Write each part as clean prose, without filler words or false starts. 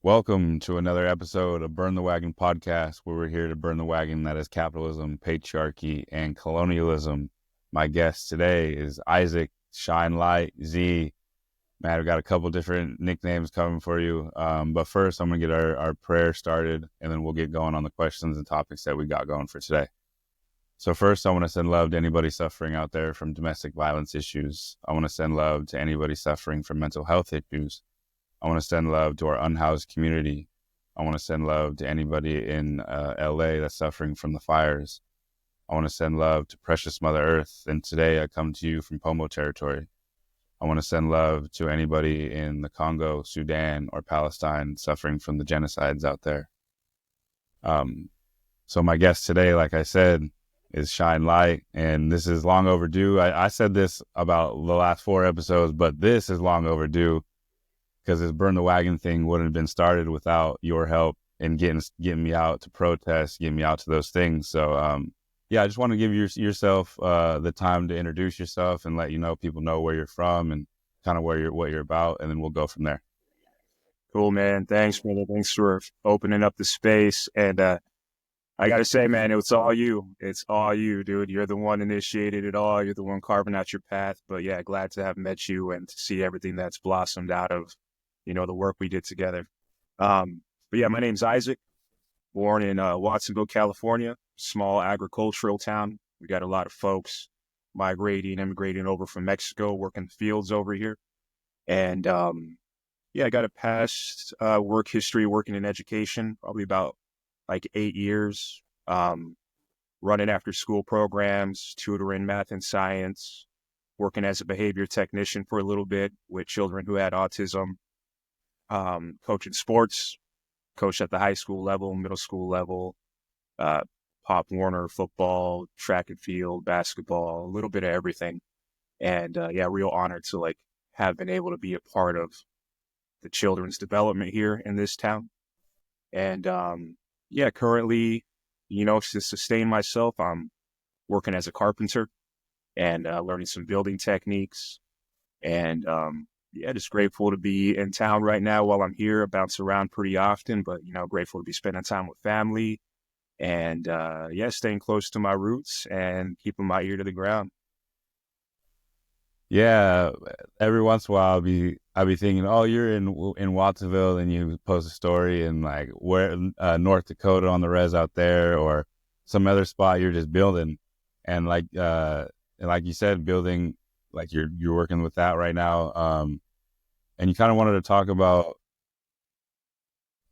Welcome to another episode of Burn the Wagon podcast, where we're here to burn the wagon that is capitalism, patriarchy, and colonialism. My guest today is Isaac Shine Light Z. Man, I've got a couple different nicknames coming for you. But first, I'm going to get our prayer started, and then we'll get going on the questions and topics that we got going for today. So first, I want to send love to anybody suffering out there from domestic violence issues. I want to send love to anybody suffering from mental health issues. I want to send love to our unhoused community. I want to send love to anybody in LA that's suffering from the fires. I want to send love to precious Mother Earth. And today I come to you from Pomo territory. I want to send love to anybody in the Congo, Sudan, or Palestine suffering from the genocides out there. So my guest today, like I said, is Shine Light. And this is long overdue. I said this about the last 4 episodes, but this is long overdue, because this Burn the Wagon thing wouldn't have been started without your help in getting me out to protest, getting me out to those things. So, I just want to give yourself the time to introduce yourself and let people know where you're from and kind of what you're about, and then we'll go from there. Cool, man. Thanks, brother. Thanks for opening up the space. And I got to say, man, it's all you. It's all you, dude. You're the one initiated it all. You're the one carving out your path. But yeah, glad to have met you and to see everything that's blossomed out of, the work we did together. But yeah, my name's Isaac, born in Watsonville, California, small agricultural town. We got a lot of folks immigrating over from Mexico, working the fields over here. And I got a past work history working in education, probably about like 8 years, running after school programs, tutoring math and science, working as a behavior technician for a little bit with children who had autism, coaching sports, coached at the high school level, middle school level, Pop Warner football, track and field, basketball, a little bit of everything. And real honored to have been able to be a part of the children's development here in this town. And currently, to sustain myself, I'm working as a carpenter and learning some building techniques. And just grateful to be in town right now while I'm here. I bounce around pretty often, but grateful to be spending time with family and staying close to my roots and keeping my ear to the ground. Yeah, every once in a while I'll be thinking, oh, you're in Watsonville, and you post a story in like where North Dakota on the res out there, or some other spot you're just building, and like you said, building, like you're working with that right now, and you kind of wanted to talk about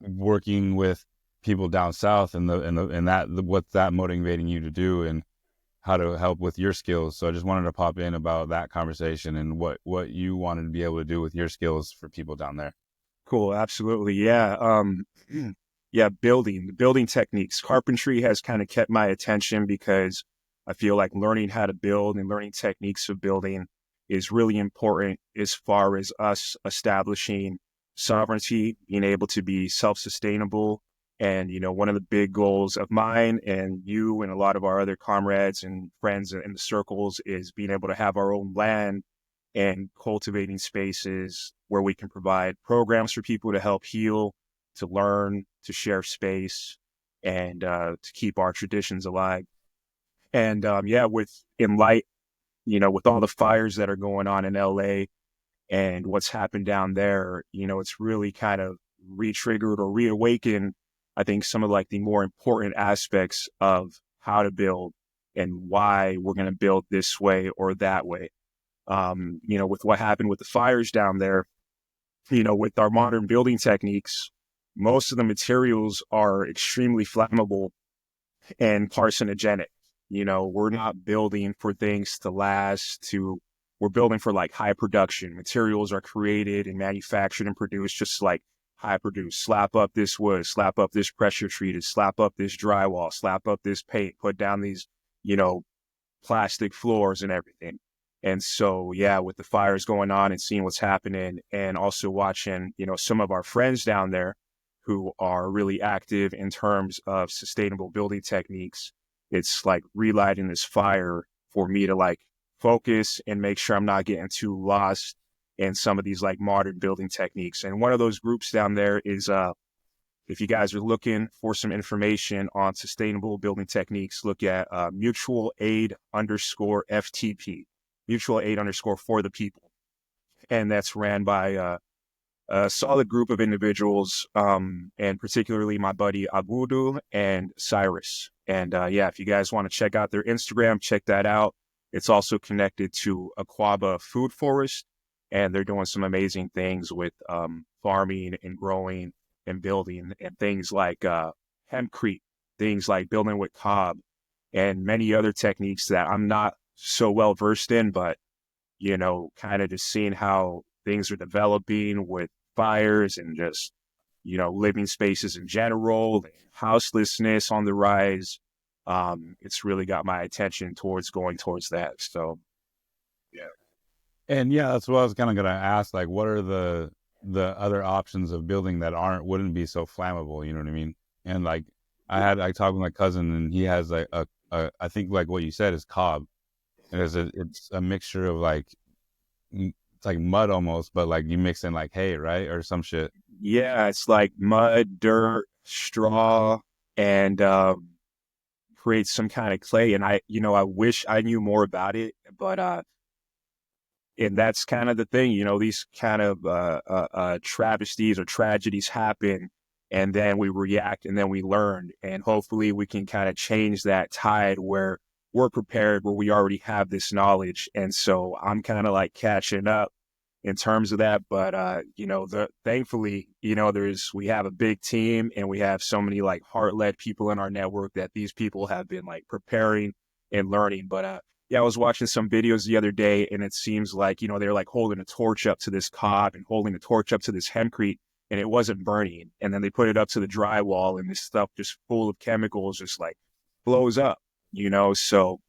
working with people down south and what's that motivating you to do, and how to help with your skills. So I just wanted to pop in about that conversation and what you wanted to be able to do with your skills for people down there. Cool. Absolutely. Yeah. Building techniques. Carpentry has kind of kept my attention because I feel like learning how to build and learning techniques of building is really important as far as us establishing sovereignty, being able to be self-sustainable. And, one of the big goals of mine and you and a lot of our other comrades and friends in the circles is being able to have our own land and cultivating spaces where we can provide programs for people to help heal, to learn, to share space, and to keep our traditions alive. And with all the fires that are going on in LA and what's happened down there, it's really kind of re-triggered or reawakened, I think, some of the more important aspects of how to build and why we're going to build this way or that way. With what happened with the fires down there, with our modern building techniques, most of the materials are extremely flammable and carcinogenic. We're not building for things to last, we're building for high production. Materials are created and manufactured and produced just high produce. Slap up this wood, slap up this pressure treated, slap up this drywall, slap up this paint, put down these, plastic floors and everything. And so, with the fires going on and seeing what's happening, and also watching, some of our friends down there who are really active in terms of sustainable building techniques, it's relighting this fire for me to focus and make sure I'm not getting too lost and some of these like modern building techniques. And one of those groups down there is, if you guys are looking for some information on sustainable building techniques, look at mutual aid underscore FTP, mutual aid underscore for the people. And that's ran by a solid group of individuals, and particularly my buddy Abudu and Cyrus. And yeah, if you guys want to check out their Instagram, check that out. It's also connected to Aquaba Food Forest, and they're doing some amazing things with farming and growing and building, and things like hempcrete, things like building with cob, and many other techniques that I'm not so well versed in, but kind of just seeing how things are developing with fires and just, living spaces in general, houselessness on the rise. It's really got my attention towards going towards that. So, yeah. And yeah, that's what I was kind of gonna ask. Like, what are the other options of building that wouldn't be so flammable? You know what I mean? And like, I talked with my cousin, and he has like a I think like what you said is cob. And it's a mixture of like it's like mud almost, but like you mix in like hay, right, or some shit. Yeah, it's like mud, dirt, straw, and create some kind of clay. And I wish I knew more about it, but and that's kind of the thing, these kind of travesties or tragedies happen, and then we react, and then we learn, and hopefully we can kind of change that tide where we're prepared, where we already have this knowledge. And so I'm kind of like catching up in terms of that. But thankfully, we have a big team, and we have so many like heart-led people in our network that these people have been like preparing and learning. But yeah, I was watching some videos the other day, and it seems like, they're like holding a torch up to this cob and holding a torch up to this hempcrete, and it wasn't burning. And then they put it up to the drywall, and this stuff just full of chemicals just like blows up, So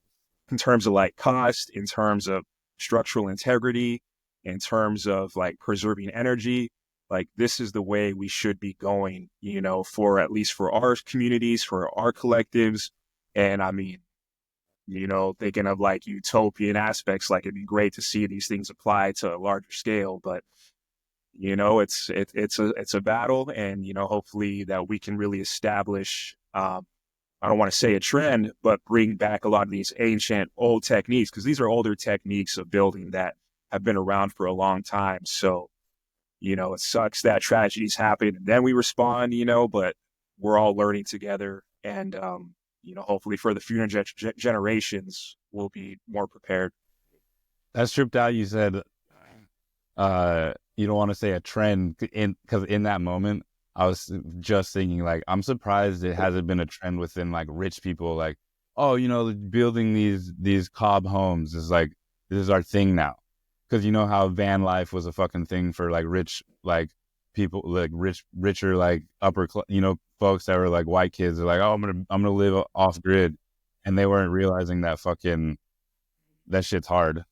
in terms of like cost, in terms of structural integrity, in terms of like preserving energy, like this is the way we should be going, for at least for our communities, for our collectives. And I mean, thinking of like utopian aspects, like it'd be great to see these things apply to a larger scale, but it's a battle, and hopefully that we can really establish, I don't want to say a trend, but bring back a lot of these ancient old techniques, because these are older techniques of building that have been around for a long time. So, it sucks that tragedies happen and then we respond, but we're all learning together, and hopefully for the future generations, we'll be more prepared. That's tripped out. You said you don't want to say a trend, because in that moment I was just thinking like, I'm surprised it hasn't been a trend within like rich people, like, oh, building these cob homes is like, this is our thing now. Because you know how van life was a fucking thing for like rich, like people, like richer, like folks that were like white kids. They're like, oh, I'm gonna live off grid, and they weren't realizing that that shit's hard.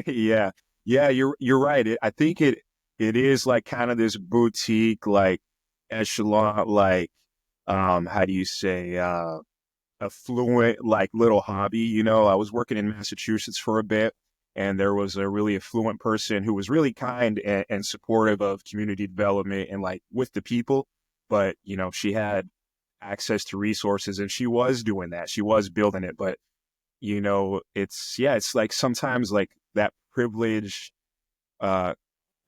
Yeah, yeah, you're right. I think it is like kind of this boutique, like echelon, like how do you say, affluent, like little hobby. I was working in Massachusetts for a bit, and there was a really affluent person who was really kind and supportive of community development and like with the people. But she had access to resources, and she was doing that. She was building it, but it's like sometimes like that privilege uh,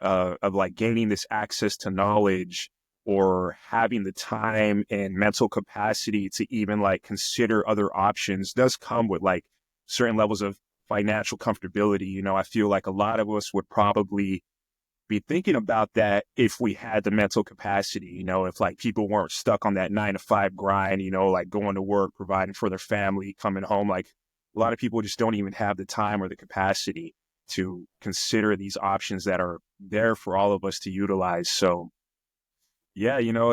of like gaining this access to knowledge, or having the time and mental capacity to even like consider other options, does come with like certain levels of financial comfortability. I feel like a lot of us would probably be thinking about that if we had the mental capacity, if like people weren't stuck on that 9 to 5 grind, like going to work, providing for their family, coming home. Like a lot of people just don't even have the time or the capacity to consider these options that are there for all of us to utilize. So yeah, I don't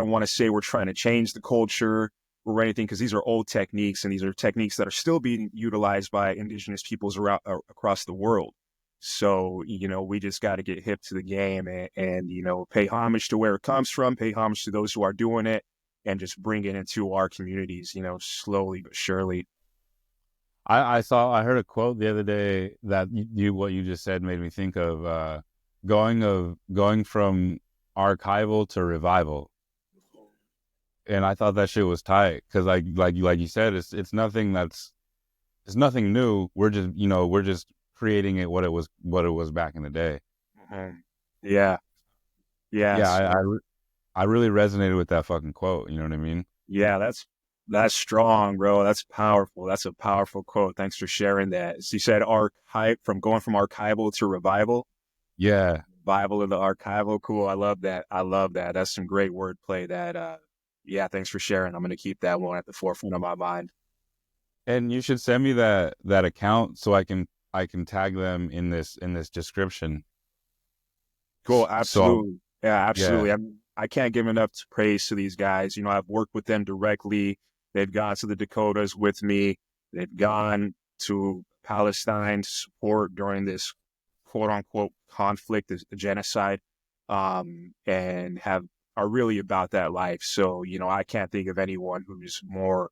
want to say we're trying to change the culture or anything, because these are old techniques, and these are techniques that are still being utilized by indigenous peoples around across the world. So, we just got to get hip to the game, and pay homage to where it comes from, pay homage to those who are doing it, and just bring it into our communities, slowly but surely. I heard a quote the other day that what you just said made me think of going from archival to revival. And I thought that shit was tight because like you said, it's nothing new. We're just creating it what it was back in the day. Mhm. Yeah. Yeah. Yeah, So I really resonated with that fucking quote. You know what I mean? yeah, that's strong, bro. That's powerful. That's a powerful quote. Thanks for sharing that. So you said archive from going from archival to revival. Yeah. Bible of the archival. Cool. I love that. I love that. That's some great wordplay that yeah, thanks for sharing. I'm gonna keep that one at the forefront of my mind. And you should send me that account so I can tag them in this description. Cool. So Absolutely. Yeah, yeah, absolutely. I can't give enough praise to these guys. You know, I've worked with them directly. They've gone to the Dakotas with me. They've gone to Palestine to support during this quote unquote conflict, this genocide, and have are really about that life. So, you know, I can't think of anyone who's more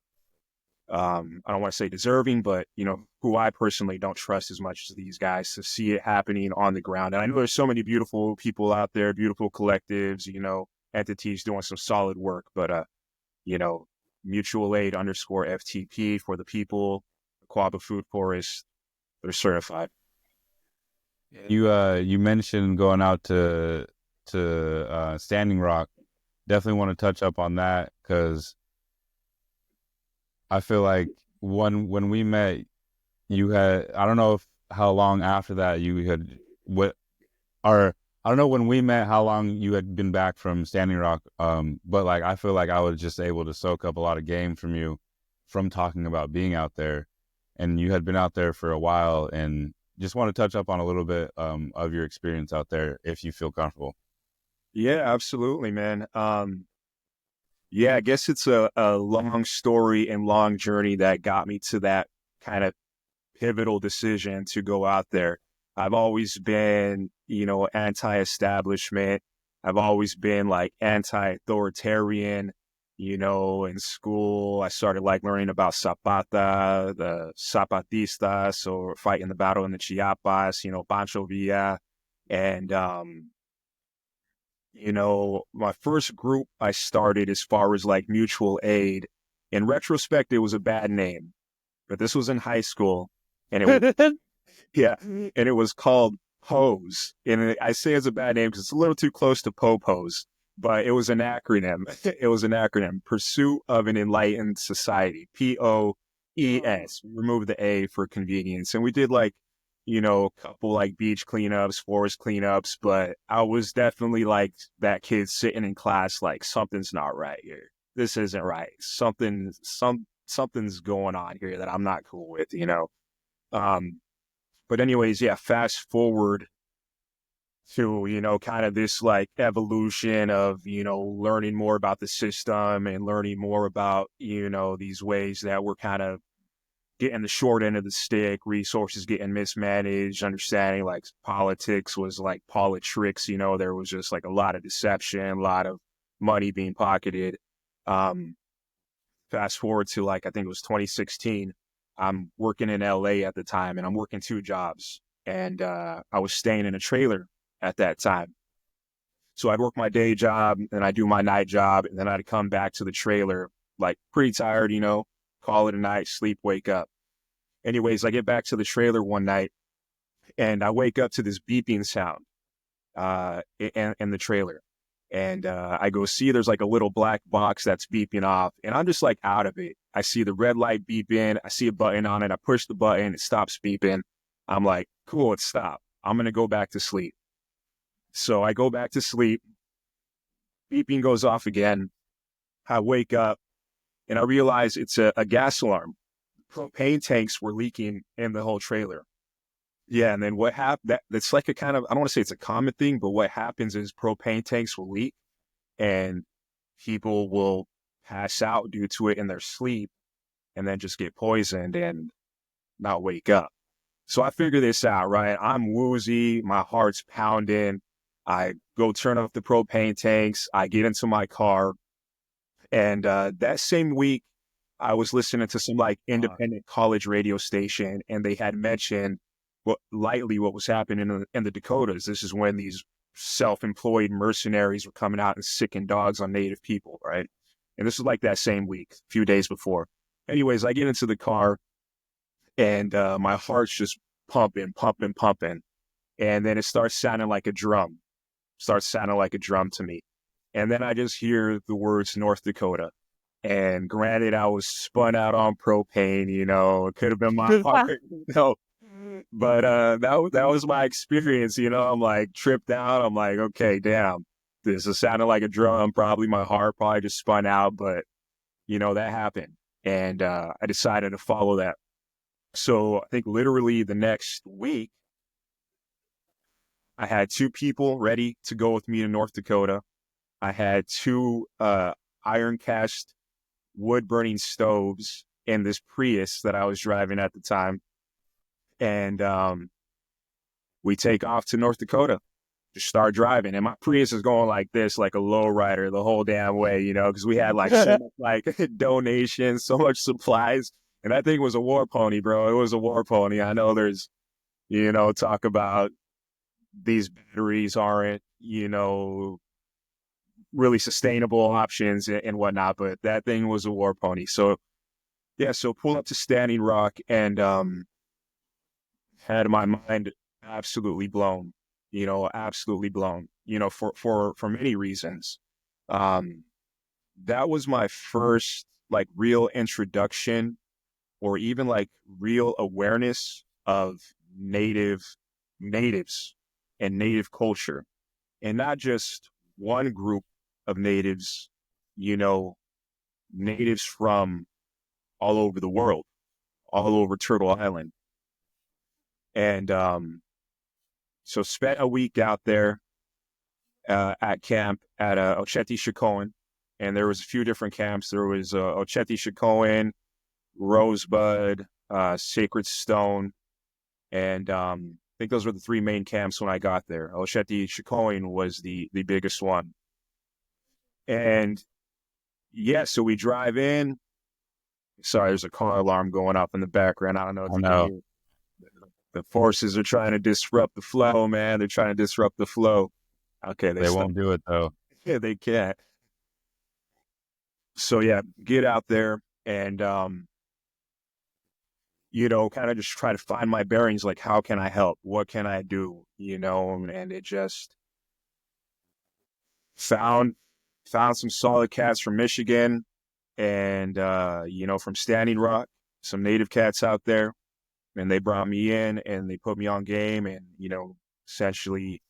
I don't want to say deserving, but you know, who I personally don't trust as much as these guys to see it happening on the ground. And I know there's so many beautiful people out there, beautiful collectives, you know, entities doing some solid work, but you know, mutual aid underscore FTP for the people, Quaba Food Forest, they're certified. you mentioned going out to Standing Rock. Definitely want to touch up on that because I feel like when we met, you had I don't know if how long after that you had what or I don't know when we met how long you had been back from Standing Rock. But like I feel like I was just able to soak up a lot of game from you from talking about being out there, and you had been out there for a while, and just want to touch up on a little bit of your experience out there if you feel comfortable. Yeah, absolutely, man. Yeah, I guess it's a long story and long journey that got me to that kind of pivotal decision to go out there. I've always been, you know, anti-establishment. I've always been like anti-authoritarian. You know, in school, I started like learning about Zapata, the Zapatistas, or fighting the battle in the Chiapas, you know, Pancho Villa. And, you know, my first group I started as far as like mutual aid. In retrospect, it was a bad name, but this was in high school and it yeah, and it was called Pose. And I say it's a bad name because it's a little too close to Popos, but it was an acronym. It was an acronym: Pursuit of an Enlightened Society. POES. We removed the A for convenience, and we did like, you know, a couple like beach cleanups, forest cleanups. But I was definitely like that kid sitting in class, like something's not right here. This isn't right. Something's going on here that I'm not cool with. You know. Um, but anyways, yeah, fast forward to, you know, kind of this like evolution of, you know, learning more about the system and learning more about, you know, these ways that we're kind of getting the short end of the stick, resources getting mismanaged, understanding like politics was like politricks, you know, there was just like a lot of deception, a lot of money being pocketed. Um, Fast forward to like, I think it was 2016. I'm working in LA at the time and I'm working two jobs. And I was staying in a trailer at that time. So I'd work my day job and I'd do my night job. And then I'd come back to the trailer, like pretty tired, you know, call it a night, sleep, wake up. Anyways, I get back to the trailer one night and I wake up to this beeping sound in the trailer. And I go see there's like a little black box that's beeping off, and I'm just like out of it. I see the red light beep in. I see a button on it. I push the button. It stops beeping. I'm like, cool, it stopped. I'm going to go back to sleep. So I go back to sleep. Beeping goes off again. I wake up and I realize it's a gas alarm. Propane tanks were leaking in the whole trailer. Yeah, and then what happened? That's like a kind of, I don't want to say it's a common thing, but what happens is propane tanks will leak and people will pass out due to it in their sleep and then just get poisoned and not wake up. So I figure this out, right? I'm woozy, my heart's pounding. I go turn off the propane tanks. I get into my car. And that same week, I was listening to some like independent college radio station, and they had mentioned what was happening in the Dakotas. This is when these self-employed mercenaries were coming out and sicking dogs on Native people, right? And this was like that same week, a few days before. Anyways, I get into the car, and my heart's just pumping, pumping, pumping. And then it starts sounding like a drum, to me. And then I just hear the words North Dakota. And granted, I was spun out on propane, it could have been my heart, but that was my experience, I'm like tripped out. I'm like, okay, damn, this is sounding like a drum. Probably my heart probably just spun out, but that happened. And I decided to follow that. So I think literally the next week, I had 2 people ready to go with me to North Dakota. I had 2 iron cast wood burning stoves in this Prius that I was driving at the time. And we take off to North Dakota, just start driving. And my Prius is going like this, like a lowrider the whole damn way, because we had like so much like donations, so much supplies. And that thing was a war pony, bro. It was a war pony. I know there's, talk about these batteries aren't, really sustainable options and whatnot, but that thing was a war pony. So yeah, so pull up to Standing Rock and had my mind absolutely blown, for many reasons. That was my first like real introduction or even like real awareness of natives and native culture, and not just one group of natives, natives from all over the world, all over Turtle Island. And so spent a week out there at camp at Ocheti-Shikoan. And there was a few different camps. There was Ocheti-Shikoan, Rosebud, Sacred Stone. And I think those were the 3 main camps when I got there. Ocheti-Shikoan was the biggest one. And yeah, so we drive in. Sorry, there's a car alarm going off in the background. I don't know if you can hear. The forces are trying to disrupt the flow, man. They're trying to disrupt the flow. Okay, they won't do it though. Yeah, they can't. So yeah, get out there and kind of just try to find my bearings. Like, how can I help? What can I do? And it just found some solid cats from Michigan and from Standing Rock, some native cats out there. And they brought me in and they put me on game. And, essentially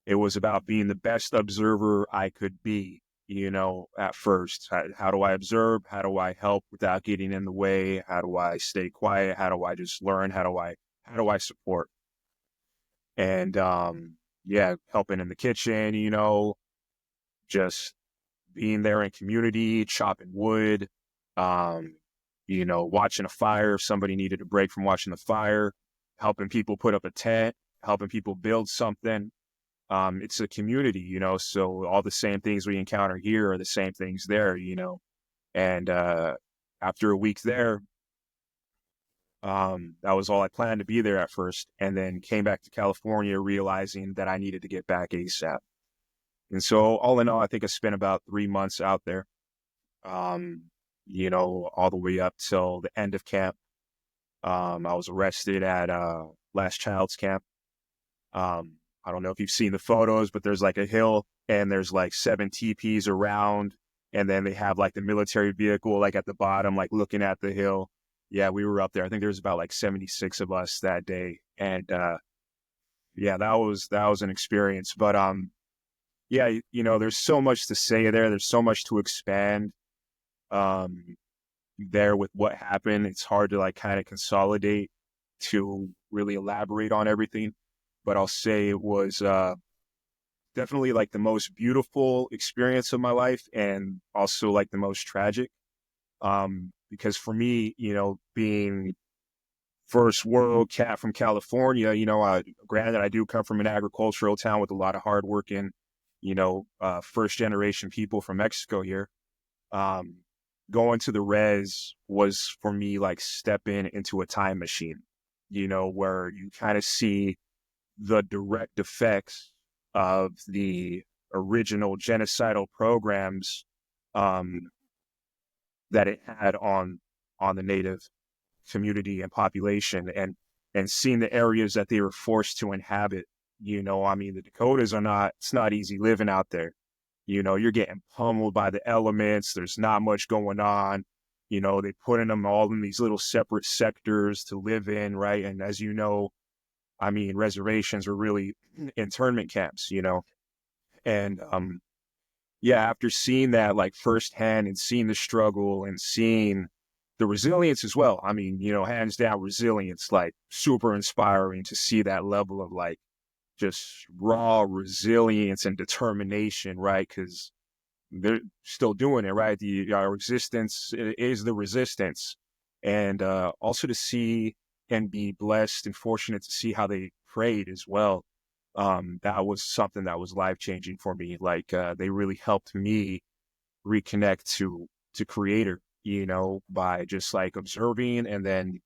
it was about being the best observer I could be, at first. How do I observe? How do I help without getting in the way? How do I stay quiet? How do I just learn? How do I support? And, helping in the kitchen, just being there in community, chopping wood, watching a fire if somebody needed a break from watching the fire, helping people put up a tent, helping people build something. It's a community, so all the same things we encounter here are the same things there, and after a week there, that was all I planned to be there at first, and then came back to California realizing that I needed to get back ASAP. And so all in all, I think I spent about 3 months out there, all the way up till the end of camp. I was arrested at Last Child's Camp. I don't know if you've seen the photos, but there's like a hill and there's like 7 teepees around. And then they have like the military vehicle like at the bottom, like looking at the hill. Yeah, we were up there. I think there was about like 76 of us that day. And that was an experience. But there's so much to say there. There's so much to expand there with what happened. It's hard to like kind of consolidate to really elaborate on everything. But I'll say it was definitely like the most beautiful experience of my life and also like the most tragic. Because for me, being first world cat from California, granted, I do come from an agricultural town with a lot of hardworking, first generation people from Mexico here. going to the res was for me like stepping into a time machine, where you kind of see the direct effects of the original genocidal programs um, that it had on the native community and population, and seeing the areas that they were forced to inhabit. I mean, the Dakotas it's not easy living out there. You're getting pummeled by the elements. There's not much going on. They put them all in these little separate sectors to live in, right? And as you know, I mean, reservations are really internment camps, and yeah, after seeing that like firsthand and seeing the struggle and seeing the resilience as well. I mean, hands down resilience, like super inspiring to see that level of like just raw resilience and determination, right? Because they're still doing it, right? Our existence is the resistance. And also to see and be blessed and fortunate to see how they prayed as well. That was something that was life changing for me. Like they really helped me reconnect to Creator, by just like observing and then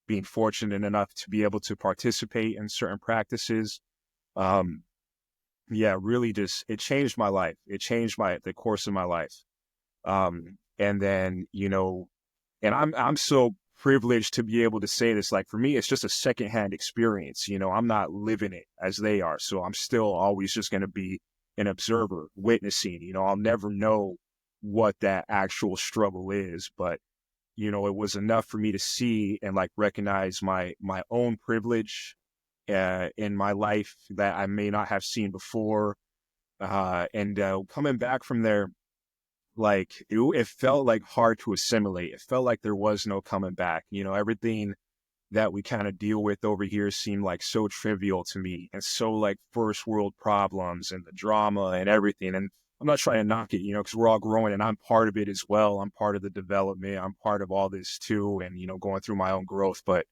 being fortunate enough to be able to participate in certain practices. Um, yeah, really just it changed my life. It changed the course of my life. And then, and I'm so privileged to be able to say this. Like for me, it's just a secondhand experience. I'm not living it as they are. So I'm still always just going to be an observer, witnessing. I'll never know what that actual struggle is, but it was enough for me to see and like recognize my own privilege in my life that I may not have seen before. And coming back from there, like it felt like hard to assimilate. It felt like there was no coming back. Everything that we kind of deal with over here seemed like so trivial to me and so like first world problems and the drama and everything. And I'm not trying to knock it, because we're all growing and I'm part of it as well. I'm part of the development. I'm part of all this too. And, going through my own growth. But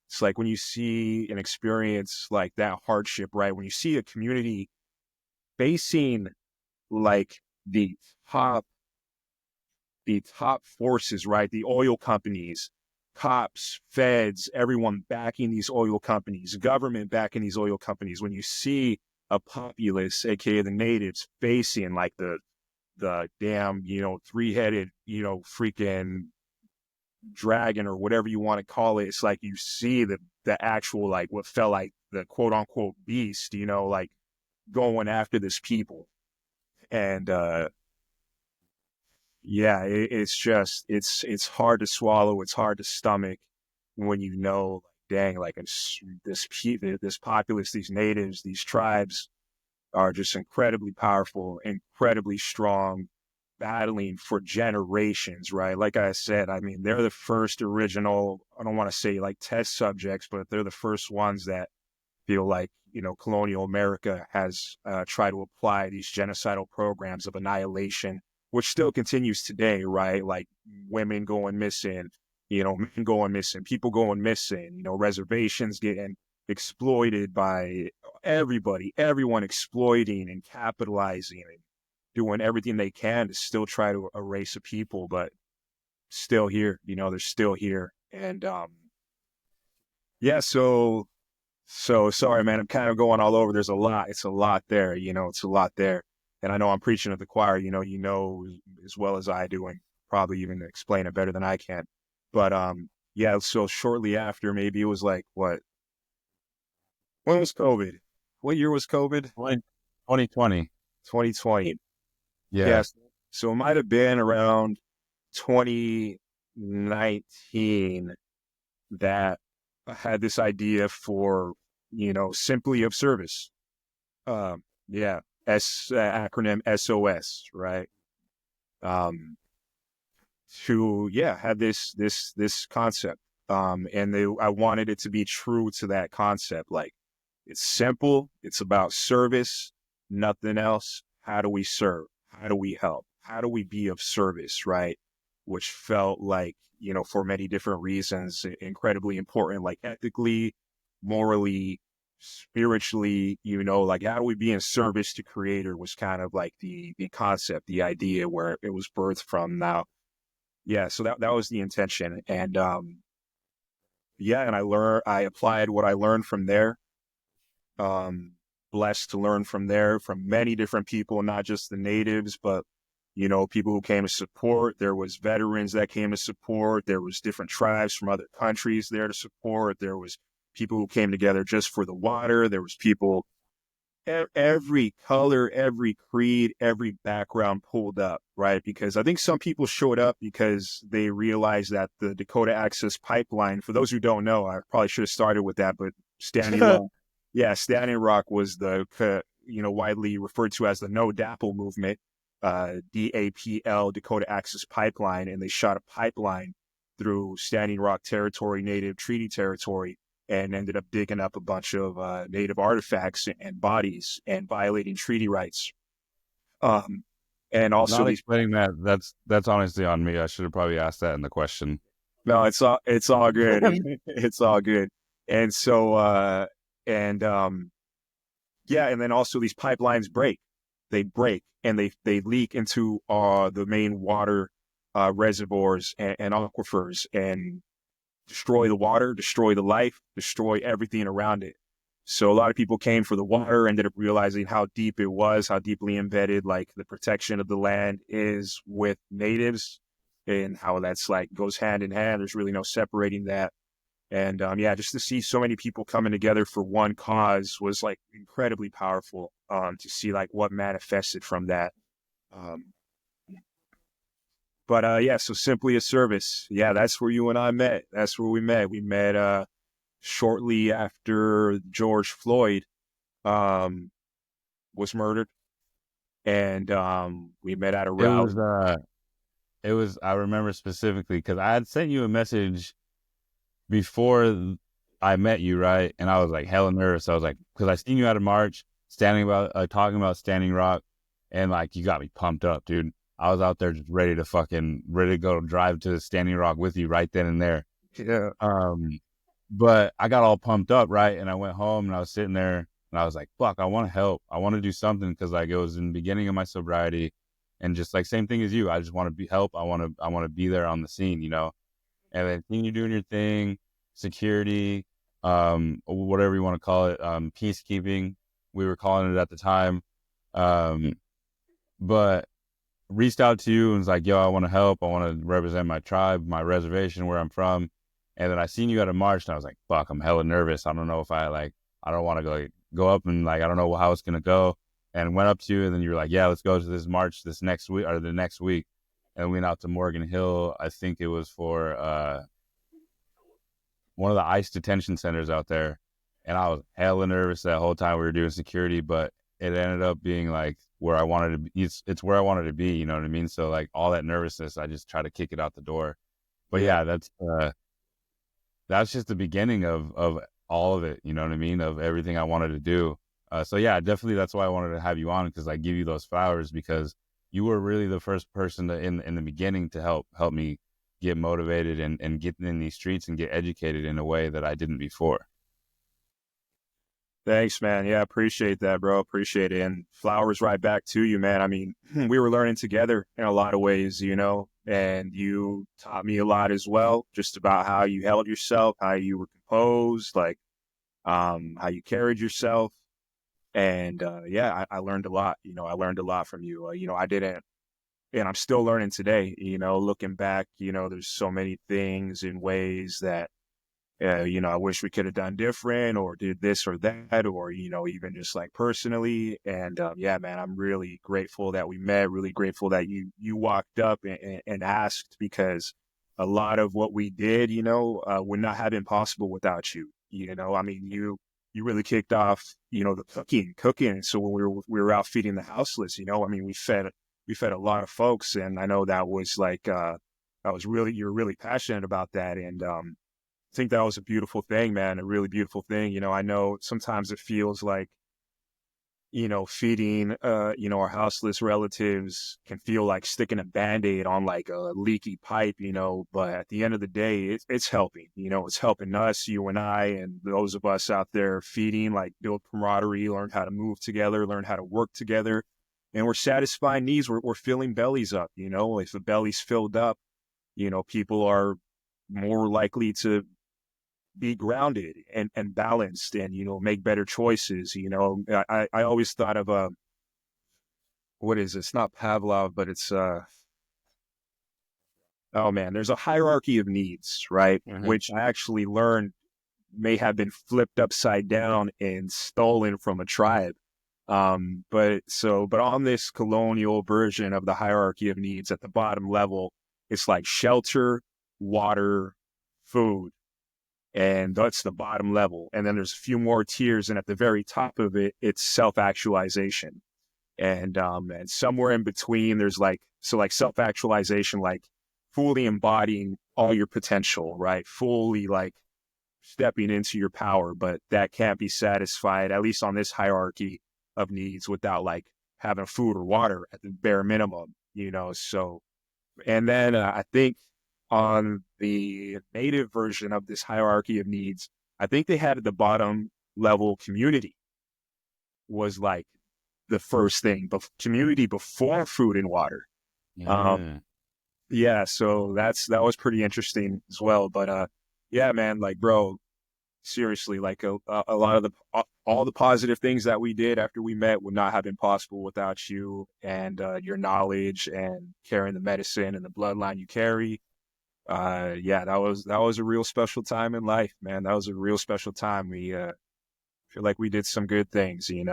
it's like when you see an experience like that hardship, right? When you see a community facing like the top the top forces, right? The oil companies, cops, feds, everyone backing these oil companies, government backing these oil companies. When you see a populace, aka the natives, facing like the damn, three-headed, freaking dragon or whatever you want to call it, it's like you see the actual like what felt like the quote unquote beast, like going after this people. And yeah, it's just it's hard to swallow. It's hard to stomach when dang, like this populace, these natives, these tribes are just incredibly powerful, incredibly strong, battling for generations, right? Like I said, I mean, they're the first original. I don't want to say like test subjects, but they're the first ones that feel like colonial America has tried to apply these genocidal programs of annihilation, which still continues today, right? Like women going missing, men going missing, people going missing, reservations getting exploited by everyone exploiting and capitalizing and doing everything they can to still try to erase a people, but still here, they're still here. And yeah, so sorry, man. I'm kind of going all over. There's a lot. It's a lot there. It's a lot there. And I know I'm preaching to the choir. You know as well as I do, and probably even explain it better than I can. But yeah. So shortly after, maybe it was like what? When was COVID? What year was COVID? 2020. 2020. Yeah. Yes. So it might have been around 2019 that I had this idea for simply of service. Yeah, acronym SOS, right? Um, to have this concept. And I wanted it to be true to that concept. Like it's simple. It's about service, nothing else. How do we serve? How do we help? How do we be of service, right? Which felt like, for many different reasons, incredibly important, like ethically, morally, spiritually, like how do we be in service to Creator was kind of like the concept, the idea where it was birthed from. Now, yeah, so that was the intention. And yeah, and I applied what I learned from there. Um, blessed to learn from there from many different people, not just the natives, but people who came to support. There was veterans that came to support. There was different tribes from other countries there to support. There was people who came together just for the water. There was people every color, every creed, every background pulled up, right? Because I think some people showed up because they realized that the Dakota Access Pipeline, for those who don't know, I probably should have started with that, but Standing Rock, yeah, Standing Rock was widely referred to as the No DAPL movement, DAPL, Dakota Access Pipeline, and they shot a pipeline through Standing Rock territory, native treaty territory, and ended up digging up a bunch of native artifacts and bodies and violating treaty rights. Um, and also Not these, explaining that. That's honestly on me. I should have probably asked that in the question. no, it's all good. It's all good. And so, and yeah, and then also these pipelines break and they leak into the main water reservoirs and aquifers and destroy the water, destroy the life, destroy everything around it. So a lot of people came for the water, ended up realizing how deep it was, how deeply embedded like the protection of the land is with natives, and how that's like goes hand in hand. There's really no separating that. And yeah, just to see so many people coming together for one cause was like incredibly powerful. To see like what manifested from that. Um, but yeah, so simply a service. Yeah, that's where you and I met. That's where we met. We met shortly after George Floyd um, was murdered, and we met at a It was rally. I remember specifically because I had sent you a message before I met you, right? And I was like hella nervous. I was like, because I seen you at a march, talking about Standing Rock, and like you got me pumped up, dude. I was out there just ready to go drive to Standing Rock with you right then and there. Yeah, Um, but I got all pumped up, right? And I went home and I was sitting there and I was like, fuck, I want to help. I want to do something because like it was in the beginning of my sobriety, and just like same thing as you. I just want to be help. I want to be there on the scene, you know. And then seeing you doing your thing, security, whatever you want to call it, peacekeeping, we were calling it at the time. Um, but reached out to you and was like, yo, I want to help. I want to represent my tribe, my reservation, where I'm from. And then I seen you at a march and I was like, fuck, I'm hella nervous. I don't know if I don't want to go up and like, I don't know how it's going to go. And went up to you and then you were like, yeah, let's go to this march this next week or the next week. And we went out to Morgan Hill. I think it was for, one of the ICE detention centers out there. And I was hella nervous that whole time we were doing security, but it ended up being like where I wanted to be. It's where I wanted to be. You know what I mean? So like all that nervousness, I just try to kick it out the door. But yeah. yeah, that's just the beginning of all of it. You know what I mean? Of everything I wanted to do. So yeah, definitely that's why I wanted to have you on because I give you those flowers because you were really the first person in the beginning to help me get motivated and get in these streets and get educated in a way that I didn't before. Thanks, man. Yeah, appreciate that, bro. Appreciate it. And flowers right back to you, man. I mean, we were learning together in a lot of ways, and you taught me a lot as well, just about how you held yourself, how you were composed, like how you carried yourself. And yeah, I learned a lot. I learned a lot from you. I didn't, and I'm still learning today. Looking back, there's so many things and ways that I wish we could have done different or did this or that, or, even just like personally. And yeah, man, I'm really grateful that we met, really grateful that you walked up and asked because a lot of what we did, would not have been possible without you. I mean, you really kicked off, the cooking. So when we were out feeding the houseless, I mean, we fed a lot of folks. And I know that was like, you're really passionate about that. And, I think that was a beautiful thing, man, a really beautiful thing. I know sometimes it feels like, feeding, our houseless relatives can feel like sticking a Band-Aid on like a leaky pipe, but at the end of the day, it's helping, it's helping us, you and I, and those of us out there feeding, like build camaraderie, learn how to move together, learn how to work together. And we're satisfying needs. We're filling bellies up, if the belly's filled up, People are more likely to be grounded and balanced and, make better choices. I always thought of, what is it? It's not Pavlov, but it's, oh man, there's a hierarchy of needs, right? Mm-hmm. Which I actually learned may have been flipped upside down and stolen from a tribe. But on this colonial version of the hierarchy of needs at the bottom level, it's like shelter, water, food, and that's the bottom level. And then there's a few more tiers, and at the very top of it, it's self-actualization. And somewhere in between, there's like self-actualization, like fully embodying all your potential, right? Fully like stepping into your power, but that can't be satisfied, at least on this hierarchy of needs, without like having food or water at the bare minimum. So, and then I think on the native version of this hierarchy of needs, I think they had at the bottom level community was like the first thing, but community before food and water. Um, Yeah. yeah, so that was pretty interesting as well. But yeah, man, like bro, seriously, like a lot of all the positive things that we did after we met would not have been possible without you and your knowledge and carrying the medicine and the bloodline you carry. Yeah, that was a real special time in life, man. That was a real special time. We feel like we did some good things. And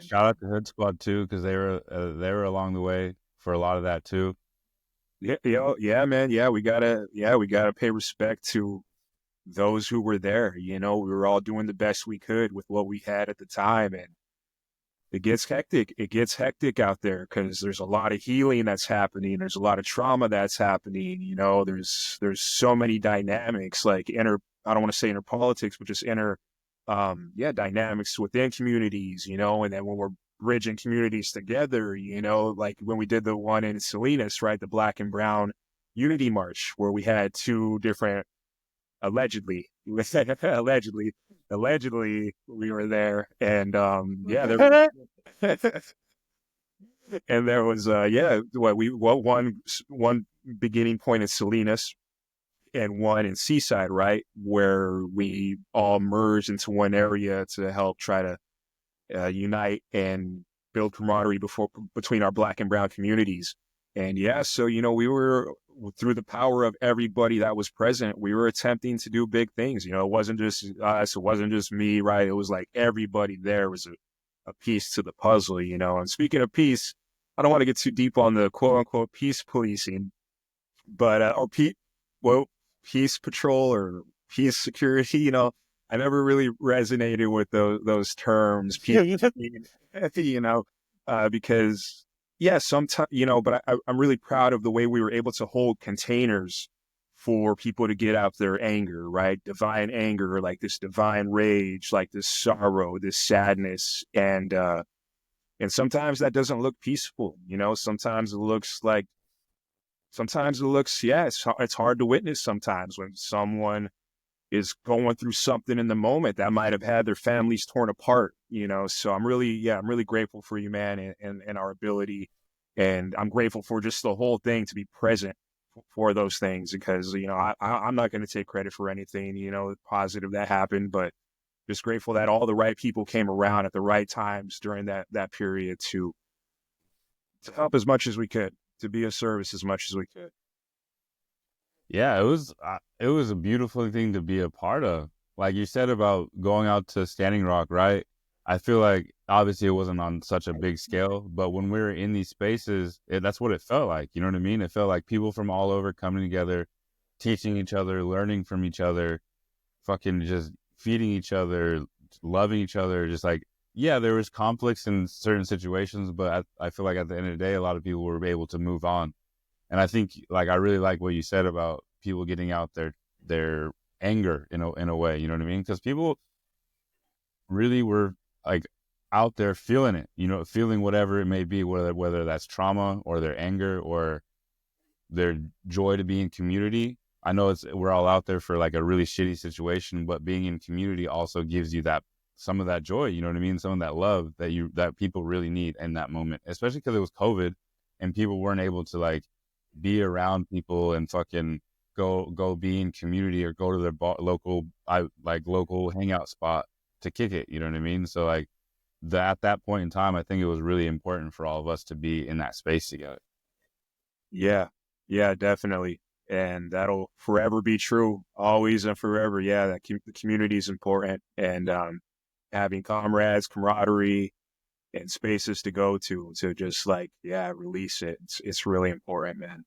Shout out to Hood Squad too, because they were along the way for a lot of that too. yeah, man, we gotta pay respect to those who were there. We were all doing the best we could with what we had at the time, and it gets hectic. It gets hectic out there because there's a lot of healing that's happening. There's a lot of trauma that's happening. There's so many dynamics, like I don't want to say inner politics, but just inner, dynamics within communities. And then when we're bridging communities together, like when we did the one in Salinas, right, the Black and Brown Unity March, where we had two different allegedly allegedly we were there, and yeah, there and there was one beginning point in Salinas and one in Seaside, right, where we all merged into one area to help try to unite and build camaraderie between our Black and Brown communities. And yeah, so we were, through the power of everybody that was present, we were attempting to do big things. It wasn't just us, it wasn't just me, right? It was like everybody there was a piece to the puzzle. And speaking of peace, I don't want to get too deep on the quote unquote peace policing, but well, peace patrol or peace security. I never really resonated with those terms, because yeah, sometimes but I'm really proud of the way we were able to hold containers for people to get out their anger, right? Divine anger, like this divine rage, like this sorrow, this sadness, and sometimes that doesn't look peaceful. Sometimes it looks, yeah, it's hard to witness sometimes when someone is going through something in the moment that might have had their families torn apart. So I'm really grateful for you, man, and our ability. And I'm grateful for just the whole thing to be present for those things because, I'm not going to take credit for anything, positive that happened, but just grateful that all the right people came around at the right times during that period to help as much as we could, to be of service as much as we could. Yeah, it was a beautiful thing to be a part of. Like you said about going out to Standing Rock, right? I feel like obviously it wasn't on such a big scale, but when we were in these spaces, that's what it felt like. You know what I mean? It felt like people from all over coming together, teaching each other, learning from each other, fucking just feeding each other, loving each other. Just like, yeah, there was conflicts in certain situations, but I feel like at the end of the day, a lot of people were able to move on. And I think, like, I really like what you said about people getting out their anger in a way. You know what I mean? Because people really were like out there feeling it. Feeling whatever it may be, whether that's trauma or their anger or their joy to be in community. I know we're all out there for like a really shitty situation, but being in community also gives you that some of that joy. You know what I mean? Some of that love that people really need in that moment, especially because it was COVID and people weren't able to like be around people and fucking go be in community or go to their local hangout spot to kick it. You know what I mean? So like at that point in time, I think it was really important for all of us to be in that space together. Yeah, yeah, definitely. And that'll forever be true, always and forever. Yeah, the community is important, and having comrades, camaraderie, and spaces to go to just like, yeah, release it. It's really important, man.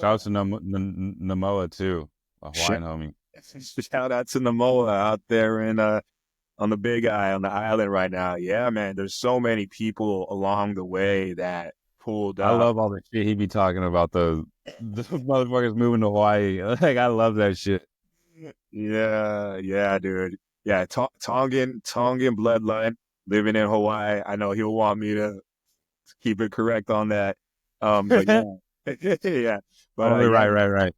Shout Uh, out to Namoa too, a sh- Hawaiian homie. Shout out to Namoa out there in on the Big Eye on the island right now. Yeah, man. There's so many people along the way that pulled I up. love all the shit he be talking about the motherfuckers moving to Hawaii. Like I love that shit. Yeah, yeah, dude. Yeah, Tongan bloodline living in Hawaii. I know he'll want me to keep it correct on that. But yeah, yeah. But Oh, yeah, right.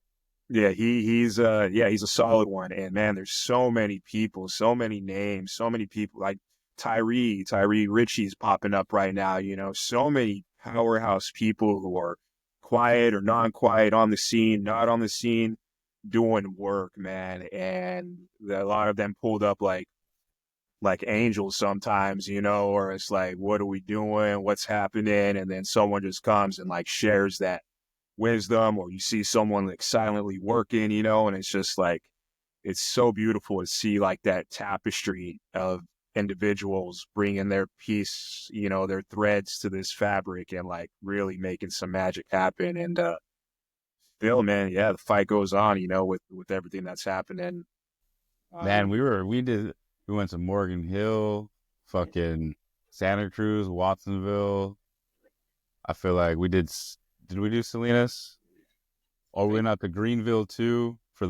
yeah, he's a solid one. And man, there's so many people, so many names, so many people like Tyree Ritchie's popping up right now, so many powerhouse people who are quiet or non-quiet on the scene, not on the scene, doing work, man. And a lot of them pulled up like angels sometimes, or it's like, what are we doing? What's happening? And then someone just comes and like shares that wisdom, or you see someone like silently working, and it's just like, it's so beautiful to see like that tapestry of individuals bringing their piece, their threads to this fabric and like really making some magic happen. And still, man, yeah, the fight goes on, with everything that's happening. Man, Um, we went to Morgan Hill, fucking Santa Cruz, Watsonville. I feel like did we do Salinas? Or we went out to Greenville too for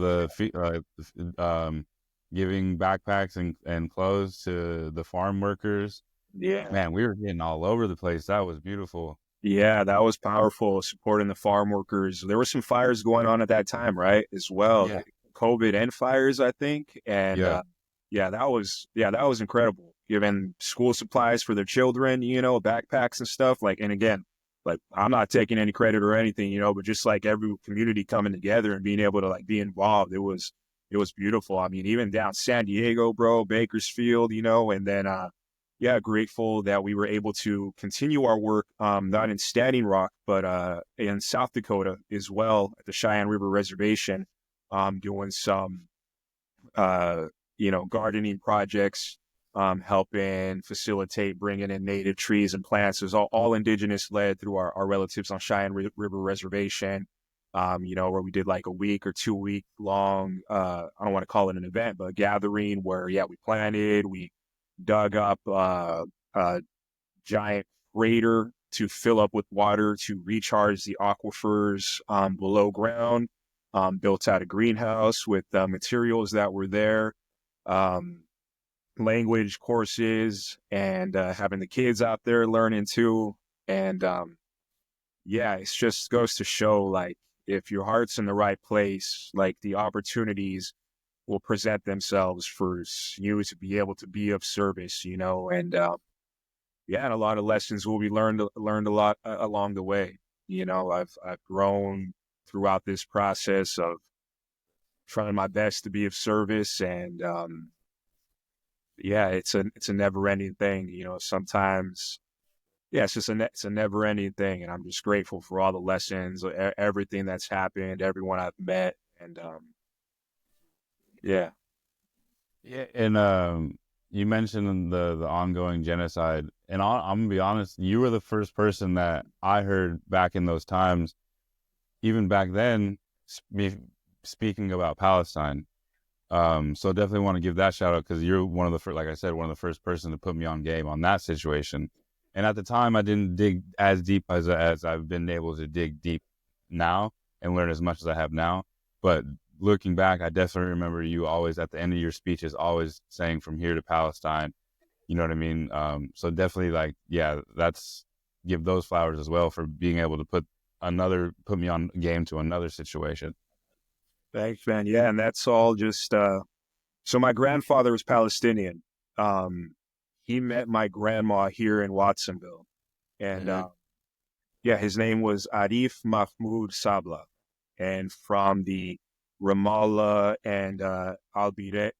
giving backpacks and clothes to the farm workers. yeah. Man, we were getting all over the place. That was beautiful. Yeah, that was powerful, supporting the farm workers. There were some fires going on at that time, right? As well, Yeah. COVID and fires, I think. And Yeah. that was incredible. Giving school supplies for their children, backpacks and stuff. Like, and again, like I'm not taking any credit or anything, but just like every community coming together and being able to like be involved, it was beautiful. I mean, even down San Diego, bro, Bakersfield, and then yeah, grateful that we were able to continue our work, not in Standing Rock, but in South Dakota as well at the Cheyenne River Reservation, doing some, gardening projects, helping facilitate bringing in native trees and plants. It was all indigenous led through our relatives on Cheyenne River Reservation, where we did like a week or 2 week long, I don't want to call it an event, but a gathering where, yeah, we planted, we dug up a giant crater to fill up with water to recharge the aquifers below ground. Built out a greenhouse with materials that were there, um, language courses, and having the kids out there learning too. And yeah, it just goes to show like if your heart's in the right place, like the opportunities will present themselves for you to be able to be of service, and yeah, and a lot of lessons will be learned a lot along the way. I've grown throughout this process of trying my best to be of service, and yeah, it's a never ending thing. Sometimes, yeah, it's a never ending thing, and I'm just grateful for all the lessons, everything that's happened, everyone I've met, and yeah. Yeah. And you mentioned the ongoing genocide, and I'm gonna be honest, you were the first person that I heard back in those times, even back then, speaking about Palestine. So definitely want to give that shout out because you're one of the first, like I said, one of the first person to put me on game on that situation. And at the time, I didn't dig as deep as I've been able to dig deep now and learn as much as I have now. But looking back, I definitely remember you always at the end of your speeches, always saying from here to Palestine. You know what I mean? So definitely like, yeah, that's give those flowers as well for being able to put me on game to another situation. Thanks, man. Yeah, and that's all just so my grandfather was Palestinian. Um, he met my grandma here in Watsonville, and Mm-hmm. Yeah, his name was Arif Mahmoud Sabla, and from the Ramallah and Al Biret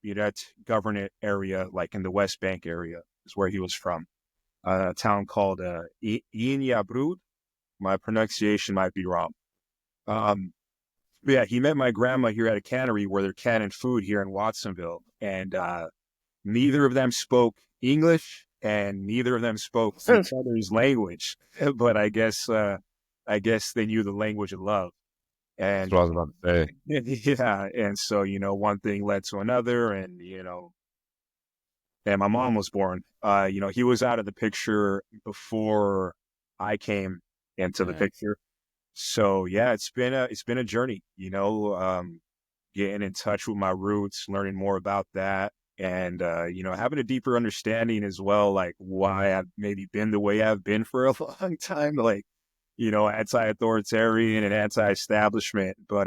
governorate area, like in the West Bank area, is where he was from. A town called Yin Yabrud. My pronunciation might be wrong. Um, but yeah, he met my grandma here at a cannery where they're canning food here in Watsonville, and neither of them spoke English, and neither of them spoke each other's language. But I guess they knew the language of love. That's And what I was about to say. yeah, and so one thing led to another, and my mom was born. He was out of the picture before I came into the Yeah. picture. So yeah, it's been a journey. Getting in touch with my roots, learning more about that, and having a deeper understanding as well, like why I've maybe been the way I've been for a long time, like anti-authoritarian and anti-establishment. But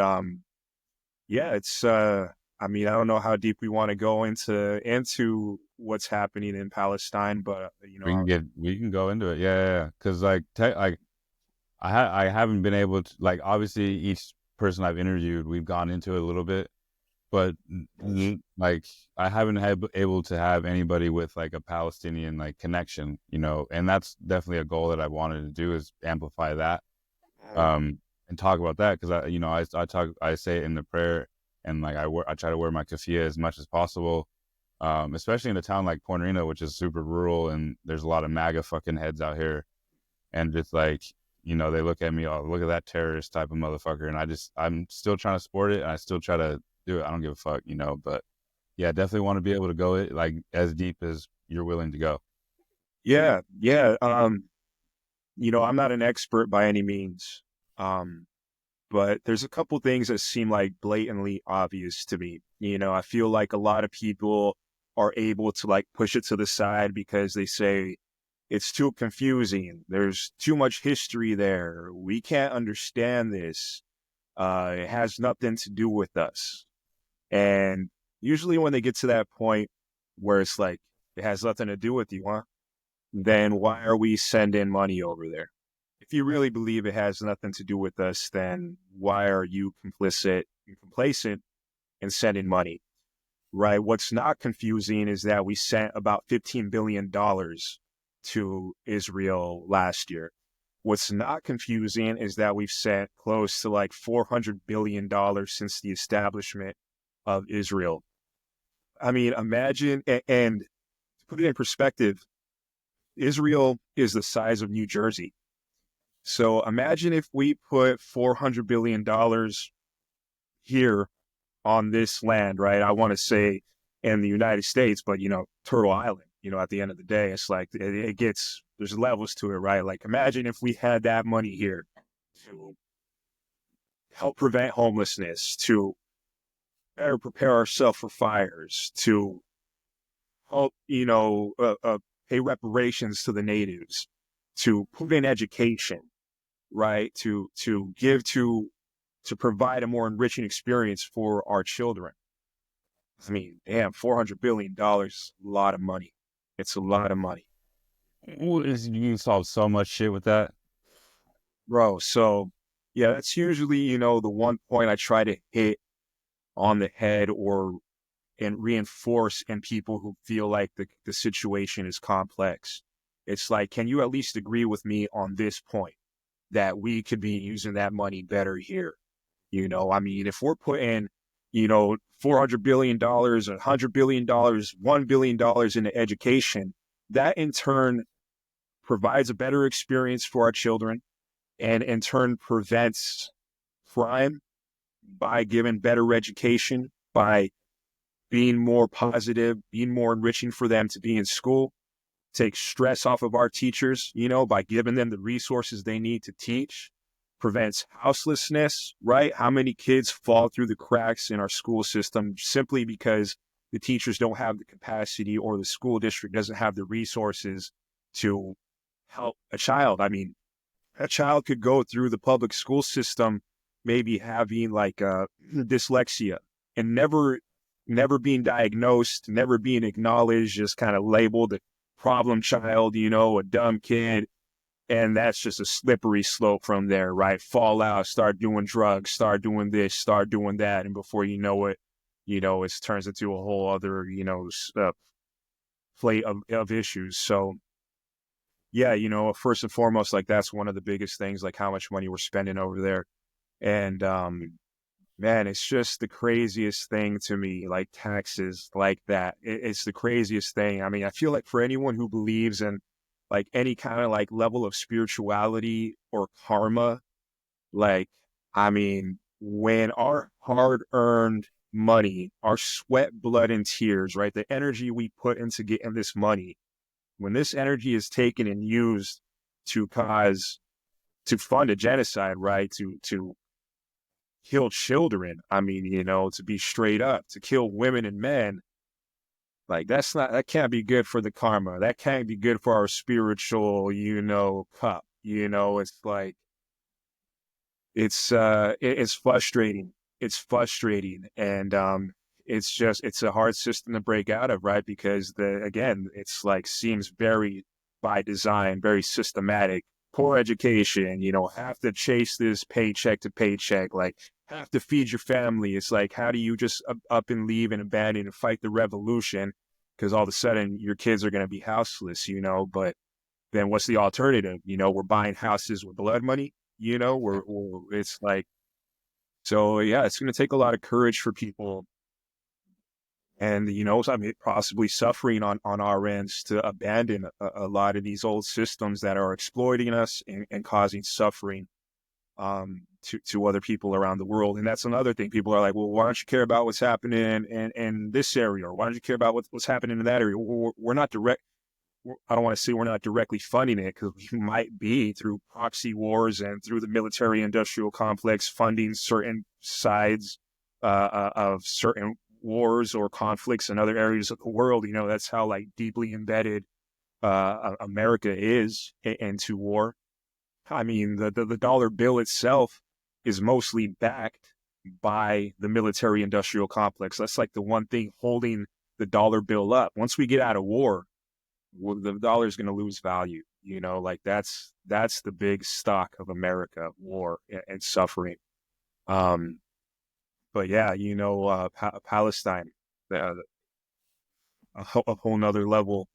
yeah, it's I mean, I don't know how deep we want to go into what's happening in Palestine, but We can go into it. Yeah, yeah, yeah. Because like I haven't been able to, like, obviously each person I've interviewed, we've gone into it a little bit, but like I haven't had able to have anybody with like a Palestinian like connection, and that's definitely a goal that I wanted to do, is amplify that, and talk about that, because I say it in the prayer, and like I try to wear my keffiyeh as much as possible, especially in a town like Point Arena, which is super rural, and there's a lot of MAGA fucking heads out here, and just like, they look at me, oh, look at that terrorist type of motherfucker, and I'm still trying to support it, and I still try to do it. I don't give a fuck, but yeah, definitely want to be able to go it like as deep as you're willing to go. yeah, yeah. I'm not an expert by any means. But there's a couple things that seem like blatantly obvious to me. I feel like a lot of people are able to like push it to the side because they say it's too confusing. There's too much history there. We can't understand this. It has nothing to do with us. And usually when they get to that point where it's like, it has nothing to do with you, huh? Then why are we sending money over there? If you really believe it has nothing to do with us, then why are you complicit and complacent in sending money, right? What's not confusing is that we sent about $15 billion to Israel last year. What's not confusing is that we've sent close to like $400 billion since the establishment of Israel. I mean, imagine, and to put it in perspective, Israel is the size of New Jersey. So imagine if we put $400 billion here on this land, right? I want to say in the United States, but, Turtle Island, at the end of the day, it's like there's levels to it, right? Like imagine if we had that money here to help prevent homelessness, to better prepare ourselves for fires, to help, pay reparations to the natives, to put in education, right? To give to provide a more enriching experience for our children. I mean, damn, $400 billion, a lot of money. It's a lot of money, You can solve so much shit with that. bro. So yeah, that's usually, the one point I try to hit on the head and reinforce in people who feel like the situation is complex. It's like, can you at least agree with me on this point that we could be using that money better here? I mean, if we're putting, $400 billion, $100 billion, $1 billion into education, that in turn provides a better experience for our children and in turn prevents crime by giving better education, by being more positive, being more enriching for them to be in school, take stress off of our teachers, by giving them the resources they need to teach, prevents houselessness, right? How many kids fall through the cracks in our school system simply because the teachers don't have the capacity or the school district doesn't have the resources to help a child? I mean, a child could go through the public school system, maybe having like dyslexia and never being diagnosed, never being acknowledged, just kind of labeled a problem child, a dumb kid. And that's just a slippery slope from there, right? Fall out, start doing drugs, start doing this, start doing that. And before you know it, it turns into a whole other, plate of issues. So, yeah, first and foremost, like that's one of the biggest things, like how much money we're spending over there. And, man, it's just the craziest thing to me, like taxes like that. It's the craziest thing. I mean, I feel like for anyone who believes in like any kind of like level of spirituality or karma, like, I mean, when our hard earned money, our sweat, blood, and tears, right? The energy we put into getting this money, when this energy is taken and used to to fund a genocide, right? To kill children. I mean, to be straight up, to kill women and men, like that can't be good for the karma. That can't be good for our spiritual, cup. It's like, it's frustrating. It's frustrating. And, it's a hard system to break out of, right? Because again, it's like seems very by design, very systematic. Poor education, have to chase this paycheck to paycheck, like have to feed your family. It's like, how do you just up and leave and abandon and fight the revolution? Because all of a sudden your kids are going to be houseless, but then what's the alternative? We're buying houses with blood money, it's like, so yeah, it's going to take a lot of courage for people and, I mean, possibly suffering on our ends to abandon a lot of these old systems that are exploiting us and causing suffering to other people around the world. And that's another thing. People are like, well, why don't you care about what's happening in this area? Or why don't you care about what's happening in that area? We're not direct. I don't want to say we're not directly funding it, because we might be through proxy wars and through the military industrial complex funding certain sides of certain wars or conflicts in other areas of the world. That's how like deeply embedded America is into war. I mean, the dollar bill itself is mostly backed by the military industrial complex. That's like the one thing holding the dollar bill up. Once we get out of war, the dollar is going to lose value. Like that's the big stock of America: war and suffering. But yeah, Palestine, uh, a whole nother level.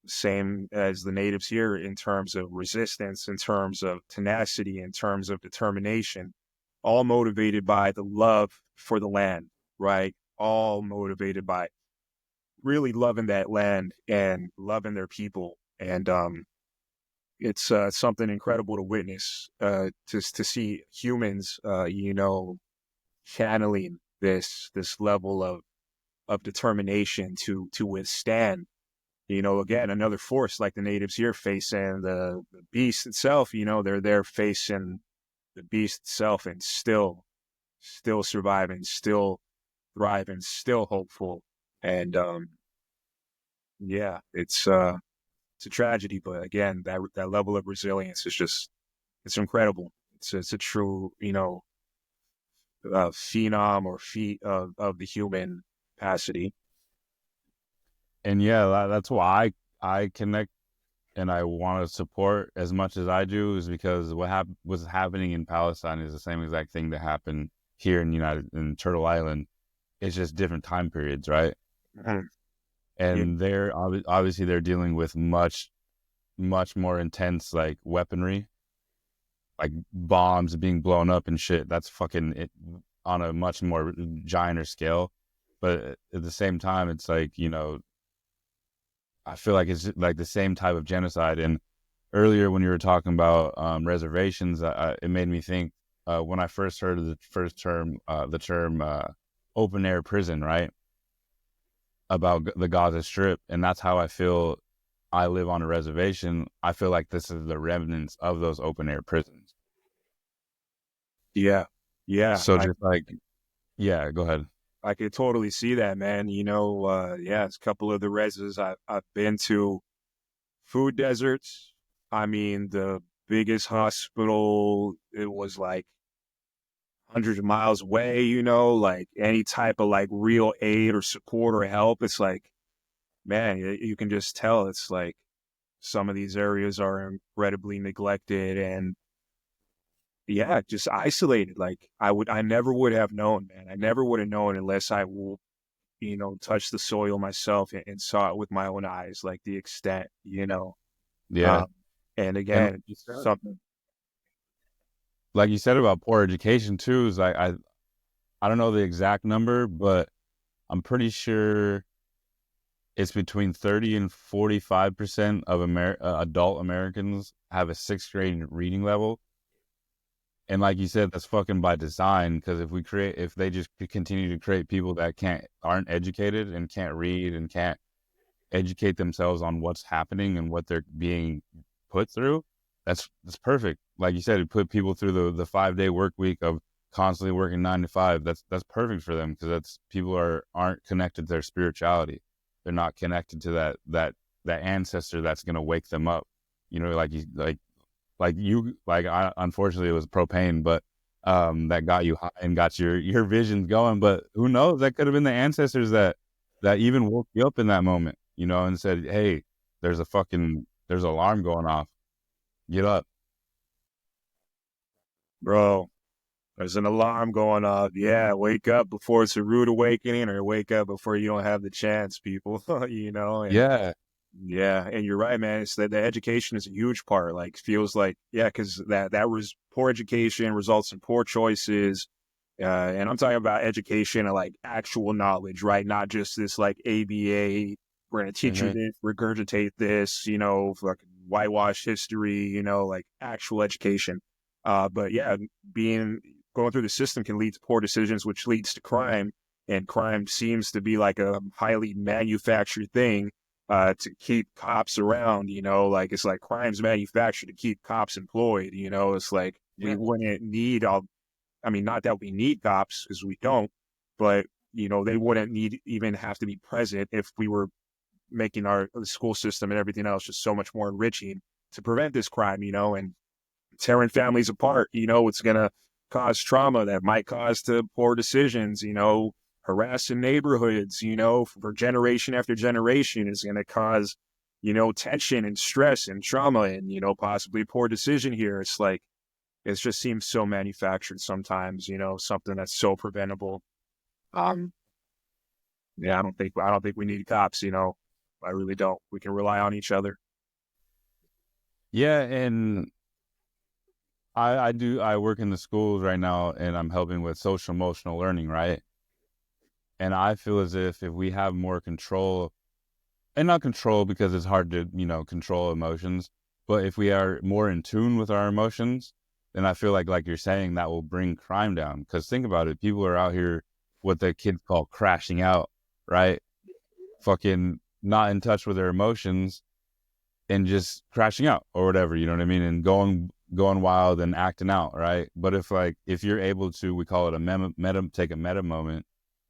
Same as the natives here in terms of resistance, in terms of tenacity, in terms of determination, all motivated by the love for the land, right? All motivated by really loving that land and loving their people. And it's something incredible to witness, to see humans, channeling this level of determination to withstand. Again, another force like the natives here facing the beast itself. They're there facing the beast itself and still surviving, still thriving, still hopeful. And yeah, it's a tragedy, but again, that level of resilience is just, it's incredible. It's a true, phenom or feat of the human capacity. And yeah, that's why I connect and I want to support as much as I do, is because what's happening in Palestine is the same exact thing that happened here in Turtle Island. It's just different time periods, right? Mhm. Yeah. And obviously they're dealing with much more intense like weaponry, like bombs being blown up and shit. That's fucking it on a much more gianter scale. But at the same time, it's like, I feel like it's like the same type of genocide. And earlier when you were talking about reservations, it made me think when I first heard of the term open air prison, right? About the Gaza Strip, and that's how I feel. I live on a reservation. I feel like this is the remnants of those open air prisons. Yeah. Yeah. So just like, yeah, go ahead. I could totally see that, man. Yeah, it's a couple of the reses I've been to. Food deserts. I mean, the biggest hospital, it was like hundreds of miles away, like any type of like real aid or support or help. It's like, man, you can just tell it's like some of these areas are incredibly neglected and yeah, just isolated. Like I never would have known, man. I never would have known unless I will, touch the soil myself and saw it with my own eyes, like the extent. Yeah. Um, and And again, just something. like you said about poor education too, is like I don't know the exact number, but I'm pretty sure it's between 30 and 45% of adult Americans have a sixth grade reading level. And like you said, that's fucking by design, because if they just continue to create people that aren't educated and can't read and can't educate themselves on what's happening and what they're being put through, that's perfect. Like you said, it put people through the 5-day work week of constantly working 9 to 5. That's perfect for them, because that's people aren't connected to their spirituality. They're not connected to that ancestor that's going to wake them up. I unfortunately it was propane, but that got you high and got your visions going. But who knows? That could have been the ancestors that even woke you up in that moment, and said, "Hey, there's there's an alarm going off. Get up." Bro, there's an alarm going off. Yeah, wake up before it's a rude awakening, or wake up before you don't have the chance, people. And Yeah. yeah, and you're right, man. It's that the education is a huge part. Like, feels like, yeah, because that was poor education results in poor choices. And I'm talking about education and like actual knowledge, right? Not just this like ABA. We're gonna teach you Hmm. this, regurgitate this, fucking whitewash history, like actual education. But yeah, being going through the system can lead to poor decisions, which leads to crime. And crime seems to be like a highly manufactured thing to keep cops around, like it's like crime's manufactured to keep cops employed, it's like we Yeah. wouldn't need all, I mean, not that we need cops because we don't, but, they wouldn't need even have to be present if we were making our the school system and everything else just so much more enriching to prevent this crime, and tearing families apart, it's going to cause trauma that might cause to poor decisions, harassing neighborhoods, for generation after generation is going to cause, tension and stress and trauma and, possibly poor decision here. It's like, it just seems so manufactured sometimes, something that's so preventable. Um, yeah, I don't think we need cops, I really don't. We can rely on each other. Yeah. And I work in the schools right now, and I'm helping with social emotional learning, right? And I feel as if we have more control, and not control because it's hard to, control emotions, but if we are more in tune with our emotions, then I feel like you're saying, that will bring crime down. Because think about it, people are out here, what the kids call crashing out, right? Fucking not in touch with their emotions and just crashing out or whatever, you know what I mean? And going wild and acting out, right? But if you're able to, we call it take a meta moment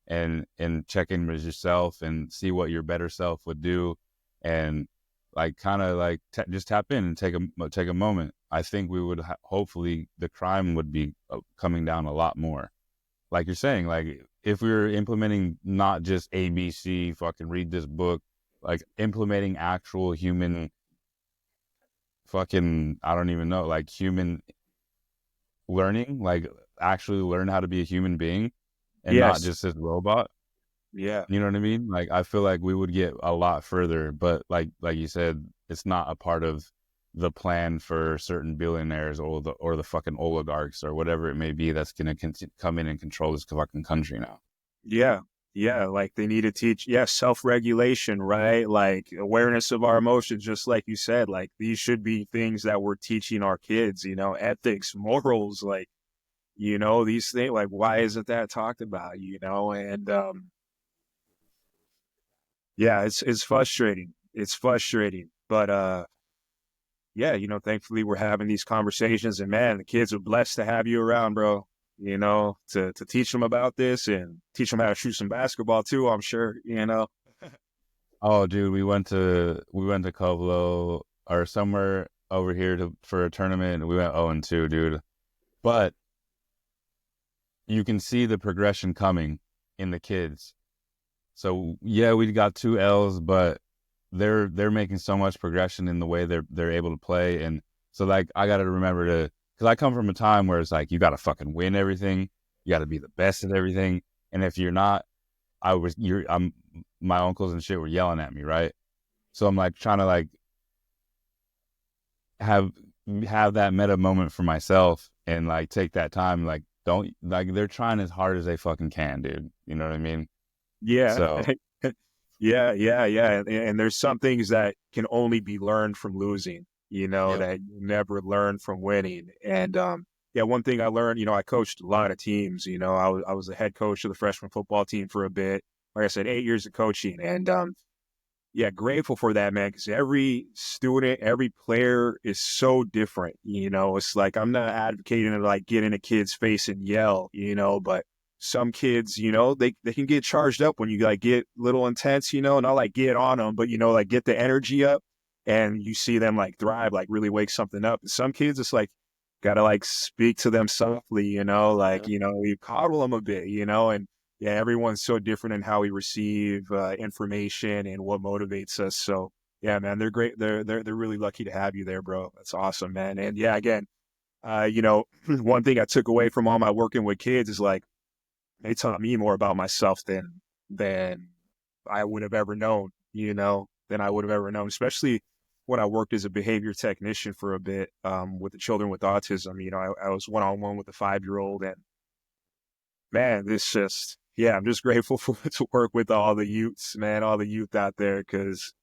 and check in with yourself and see what your better self would do, and like kind of like just tap in and take a moment. I think we would hopefully the crime would be coming down a lot more. Like you're saying, like if we were implementing not just ABC, fucking read this book, like implementing actual human, fucking, I don't even know, like human learning, like actually learn how to be a human being and not Yes. just this robot. Yeah. You know what I mean? Like I feel like we would get a lot further, but like you said, it's not a part of the plan for certain billionaires or the fucking oligarchs or whatever it may be that's going to come in and control this fucking country now. Yeah. Yeah. Like they need to teach, yeah, self-regulation, right? Like awareness of our emotions, just like you said, like these should be things that we're teaching our kids, ethics, morals, like, these things, like, why isn't that talked about, And yeah, it's frustrating. It's frustrating. But yeah, thankfully we're having these conversations and man, the kids are blessed to have you around, bro. To teach them about this and teach them how to shoot some basketball too, I'm sure. Oh, dude, we went to Covelo or somewhere over here for a tournament, and we went 0-2, dude. But you can see the progression coming in the kids. So yeah, we got 2 L's, but they're making so much progression in the way they're able to play. And so like I got to remember to, because I come from a time where it's like you got to fucking win everything, you got to be the best at everything, and if you're not, my uncles and shit were yelling at me, right? So I'm like trying to like have that meta moment for myself and like take that time, like don't, like they're trying as hard as they fucking can, dude. You know what I mean? Yeah. So Yeah. And there's some things that can only be learned from losing, yep. that you never learn from winning. And yeah, one thing I learned, I coached a lot of teams. I was the head coach of the freshman football team for a bit. Like I said, 8 years of coaching, and yeah, grateful for that, man, because every student, every player is so different. It's like I'm not advocating to like get in a kid's face and yell, but some kids, they can get charged up when you like get a little intense, not like get on them, but like get the energy up, and you see them like thrive, like really wake something up. And some kids, it's like gotta like speak to them softly, like you coddle them a bit, and yeah, everyone's so different in how we receive information and what motivates us. So yeah, man, they're great. They're really lucky to have you there, bro. That's awesome, man. And yeah, again, one thing I took away from all my working with kids is like they taught me more about myself than I would have ever known. Than I would have ever known, especially when I worked as a behavior technician for a bit with the children with autism. I was one-on-one with a 5-year-old, and man, this just, yeah, I'm just grateful for to work with all the youths, man, all the youth out there, because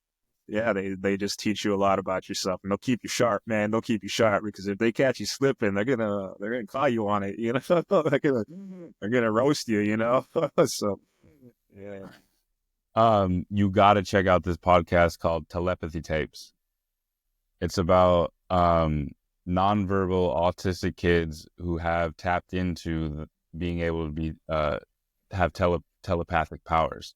yeah, they just teach you a lot about yourself, and they'll keep you sharp, man. They'll keep you sharp because if they catch you slipping, they're gonna call you on it, they're gonna roast you, so yeah. You got to check out this podcast called Telepathy Tapes. It's about nonverbal autistic kids who have tapped into being able to be have telepathic powers,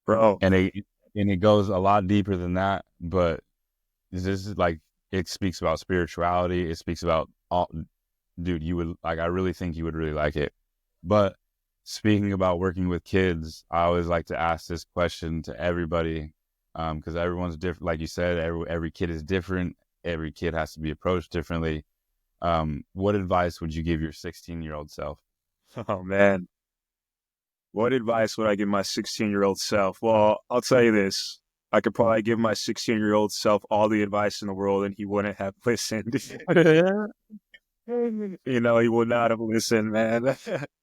Bro. and it goes a lot deeper than that. But this is like, it speaks about spirituality. It speaks about all, dude. You would like. I really think you would really like it. But speaking about working with kids, I always like to ask this question to everybody, because everyone's different. Like you said, every kid is different. Every kid has to be approached differently. What advice would you give your 16-year-old self? Oh man, what advice would I give my 16-year-old self? Well, I'll tell you this. I could probably give my 16-year-old self all the advice in the world and he wouldn't have listened. He would not have listened, man.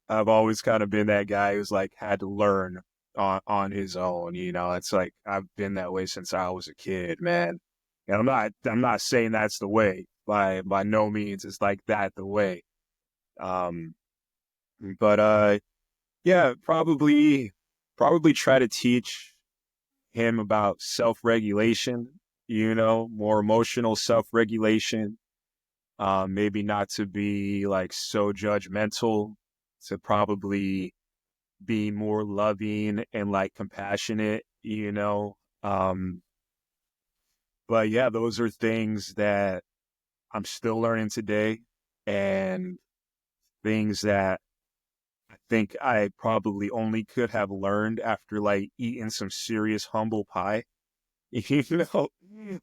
I've always kind of been that guy who's like had to learn on his own. It's like I've been that way since I was a kid, man. And I'm not saying that's the way by no means. It's like that the way. Um, but yeah, probably try to teach him about self-regulation, more emotional self-regulation. Maybe not to be like so judgmental, to probably be more loving and like compassionate. But yeah, those are things that I'm still learning today, and things that I think I probably only could have learned after like eating some serious humble pie. You know,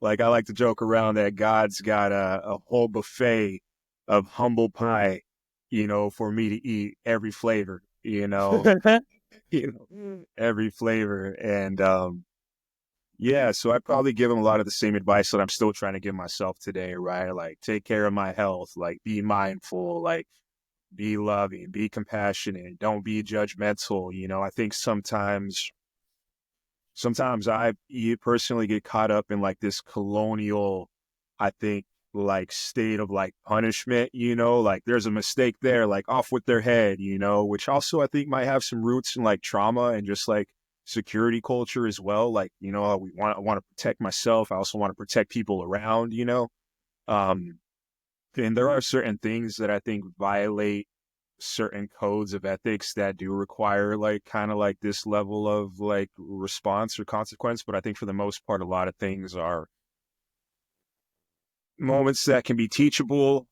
like I like to joke around that God's got a whole buffet of humble pie, for me to eat every flavor, every flavor. And yeah, so I probably give him a lot of the same advice that I'm still trying to give myself today, right? Like take care of my health, like be mindful, like be loving, be compassionate, don't be judgmental. I think sometimes I personally get caught up in like this colonial, I think, like state of like punishment, like there's a mistake there, like off with their head, which also I think might have some roots in like trauma and just like security culture as well. Like, I want to protect myself. I also want to protect people around, um, and there are certain things that I think violate certain codes of ethics that do require like kind of like this level of like response or consequence. But I think for the most part, a lot of things are moments that can be teachable,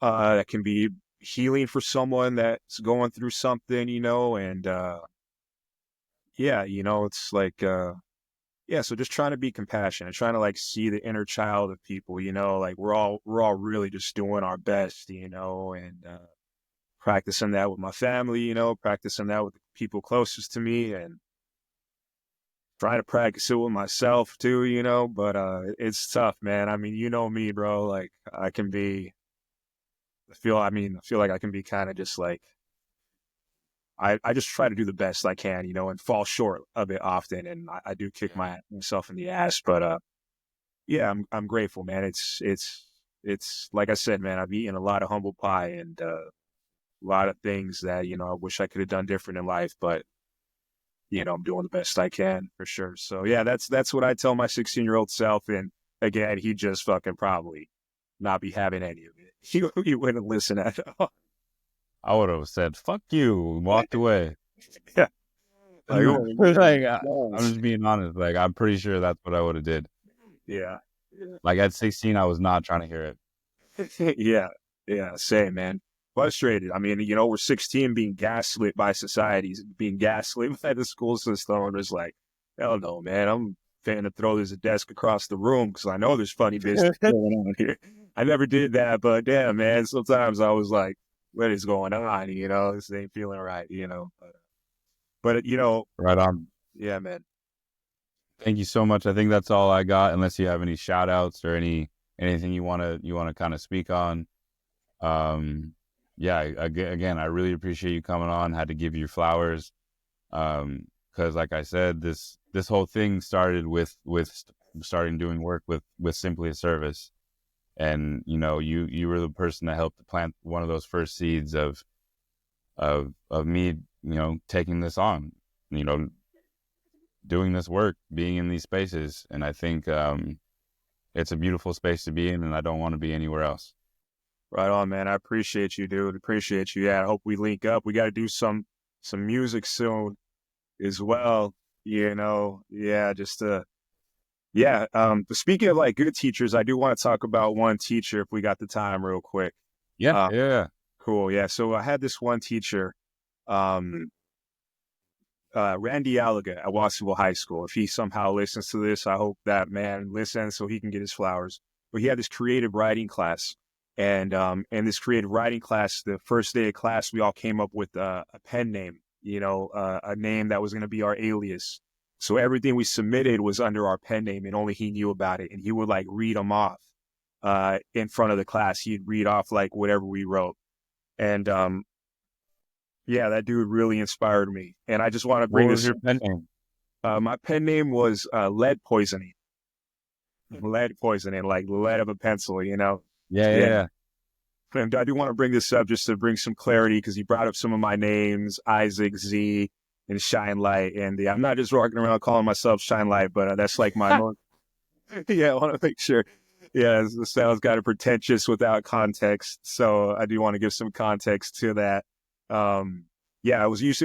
that can be healing for someone that's going through something, and yeah, it's like yeah, so just trying to be compassionate, trying to like see the inner child of people, like we're all really just doing our best, and practicing that with my family, practicing that with the people closest to me, and trying to practice it with myself too, but it's tough, man. I mean, you know me, bro. Like I can be I feel like I can be kind of just like I just try to do the best I can, and fall short of it often, and I do kick myself in the ass. But yeah, I'm grateful, man. It's like I said, man. I've eaten a lot of humble pie and a lot of things that I wish I could have done different in life, but I'm doing the best I can for sure. So yeah, that's what I tell my 16-year-old self. And again, he just fucking probably not be having any of it. He wouldn't listen at all. I would have said "fuck you" and walked away. Yeah, like, Like I'm just being honest. Like I'm pretty sure that's what I would have did. yeah. Like at 16, I was not trying to hear it. Yeah, yeah, same, man. Frustrated. I mean, we're 16 being gaslit by society, being gaslit by the school system. I'm just like, hell no, man. I'm finna throw this desk across the room because I know there's funny business going on here. I never did that, but damn, man, sometimes I was like, what is going on? This ain't feeling right, but Right on. yeah, man. Thank you so much. I think that's all I got. Unless you have any shout outs or anything you wanna kind of speak on. Yeah, again, I really appreciate you coming on. Had to give you flowers. Because like I said, this whole thing started with starting doing work with Simply a Service, and you were the person that helped to plant one of those first seeds of me, taking this on, you know, doing this work, being in these spaces, and I think it's a beautiful space to be in, and I don't want to be anywhere else. Right on, man. I appreciate you, dude. Appreciate you. Yeah, I hope we link up. We got to do some music soon as well. Yeah, just yeah. But speaking of like good teachers, I do want to talk about one teacher if we got the time, real quick. Yeah, Uh, yeah. cool. Yeah. So I had this one teacher, um, Randy Allaga at Watsonville High School. If he somehow listens to this, I hope that man listens so he can get his flowers. But he had this creative writing class, and in this creative writing class, the first day of class, we all came up with a pen name, a name that was going to be our alias. So everything we submitted was under our pen name, and only he knew about it. And he would like read them off in front of the class. He'd read off like whatever we wrote, and yeah, that dude really inspired me. And I just want to What bring was this. your pen name? My pen name was lead poisoning. Lead poisoning, like lead of a pencil. Yeah, yeah, Yeah. yeah. And I do want to bring this up just to bring some clarity because he brought up some of my names, Isaac, Z, and Shine Light. And I'm not just walking around calling myself Shine Light, but that's like my most. Yeah, I want to make sure. Yeah, it sounds kind of pretentious without context. So I do want to give some context to that. Um, yeah, I was used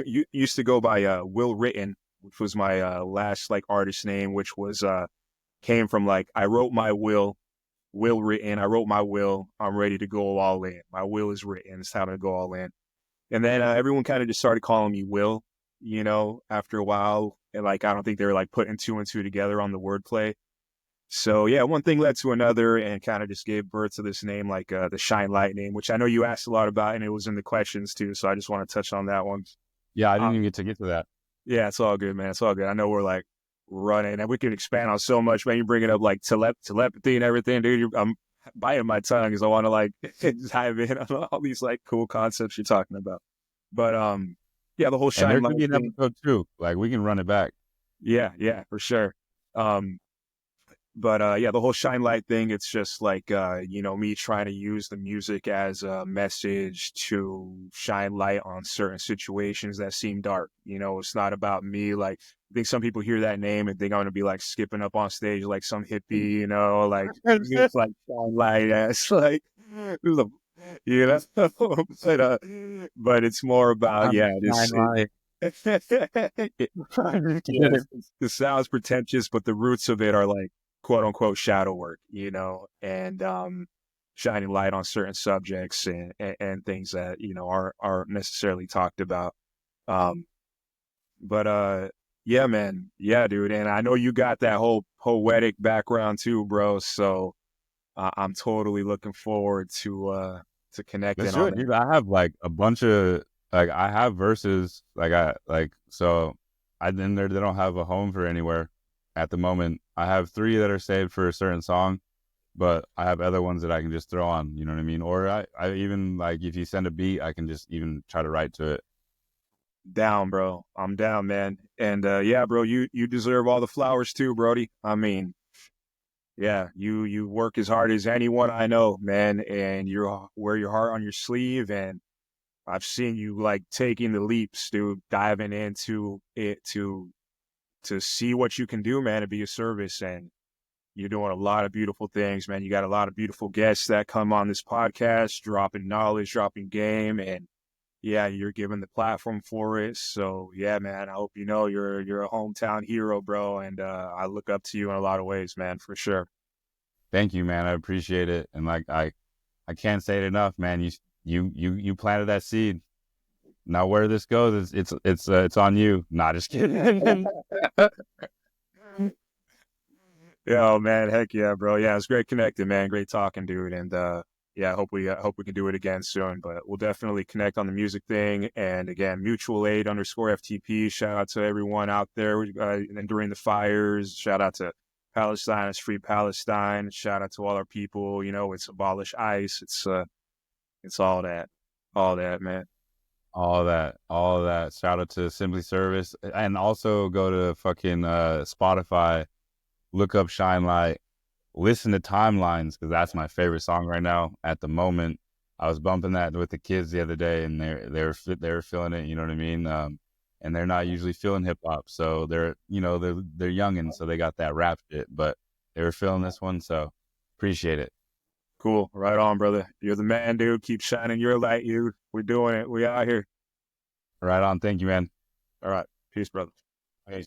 to go by Will Written, which was my last like artist name, which was came from like I wrote my will written. I wrote my will. I'm ready to go all in. My will is written. It's time to go all in. And then everyone kind of just started calling me Will, after a while. And like I don't think they were like putting two and two together on the wordplay. So yeah, one thing led to another and kind of just gave birth to this name, like the Shine Light name, which I know you asked a lot about and it was in the questions too. So I just want to touch on that one. Yeah, I didn't Um, even get to that. yeah, it's all good, man. It's all good. I know we're like running and we can expand on so much, man. You're bringing up like telepathy and everything, dude. I'm biting my tongue because I want to like dive in on all these like cool concepts you're talking about. But yeah, the whole And Shine there Light could be an thing. episode two. Like we can run it back. Yeah, yeah, for sure. Um, But yeah, the whole Shine Light thing, it's just like me trying to use the music as a message to shine light on certain situations that seem dark. It's not about me. Like I think some people hear that name and think I'm gonna be like skipping up on stage like some hippie, like it's like Shine Light as like there's a- you know but it's more about I'm yeah, nine this live. yes, it sounds pretentious, but the roots of it are like quote unquote shadow work, and shining light on certain subjects and things that aren't necessarily talked about. Um, but Yeah, man. Yeah, dude. And I know you got that whole poetic background too, bro. So I'm totally looking forward to Let's connecting do on it, that. dude. I have like a bunch of like I have verses like I like so I in there they don't have a home for anywhere at the moment. I have three that are saved for a certain song, but I have other ones that I can just throw on. You know what I mean? Or I even like if you send a beat, I can just even try to write to it. Down, bro. I'm down, man. And yeah, bro, you deserve all the flowers too, Brody. I mean, yeah, you work as hard as anyone I know, man, and you wear your heart on your sleeve. And I've seen you like taking the leaps, dude, diving into it to see what you can do, man, to be of service. And you're doing a lot of beautiful things, man. You got a lot of beautiful guests that come on this podcast, dropping knowledge, dropping game, and yeah, you're given the platform for it. So yeah, man, I hope you know you're a hometown hero, bro, and I look up to you in a lot of ways, man, for sure. Thank you, man. I appreciate it. And like I can't say it enough, man. You planted that seed. Now where this goes, it's on you. Not just kidding. Yeah, oh, man, heck yeah, bro. Yeah, it's great connecting, man. Great talking, dude. And yeah, hope we can do it again soon. But we'll definitely connect on the music thing. And again, mutual aid underscore FTP. Shout out to everyone out there and during the fires. Shout out to Palestine. It's free Palestine. Shout out to all our people. You know, it's abolish ICE. It's all that, man. All that. Shout out to Simply Service, and also go to fucking Spotify. Look up Shine Light. Listen to Timelines because that's my favorite song right now at the moment. I was bumping that with the kids the other day, and they were feeling it. You know what I mean? And they're not usually feeling hip hop, so they're youngins, so they got that rap shit, but they were feeling this one, so appreciate it. Cool. Right on, brother. You're the man, dude. Keep shining your light, dude. We're doing it. We out here. Right on. Thank you, man. All right. Peace, brother. Peace.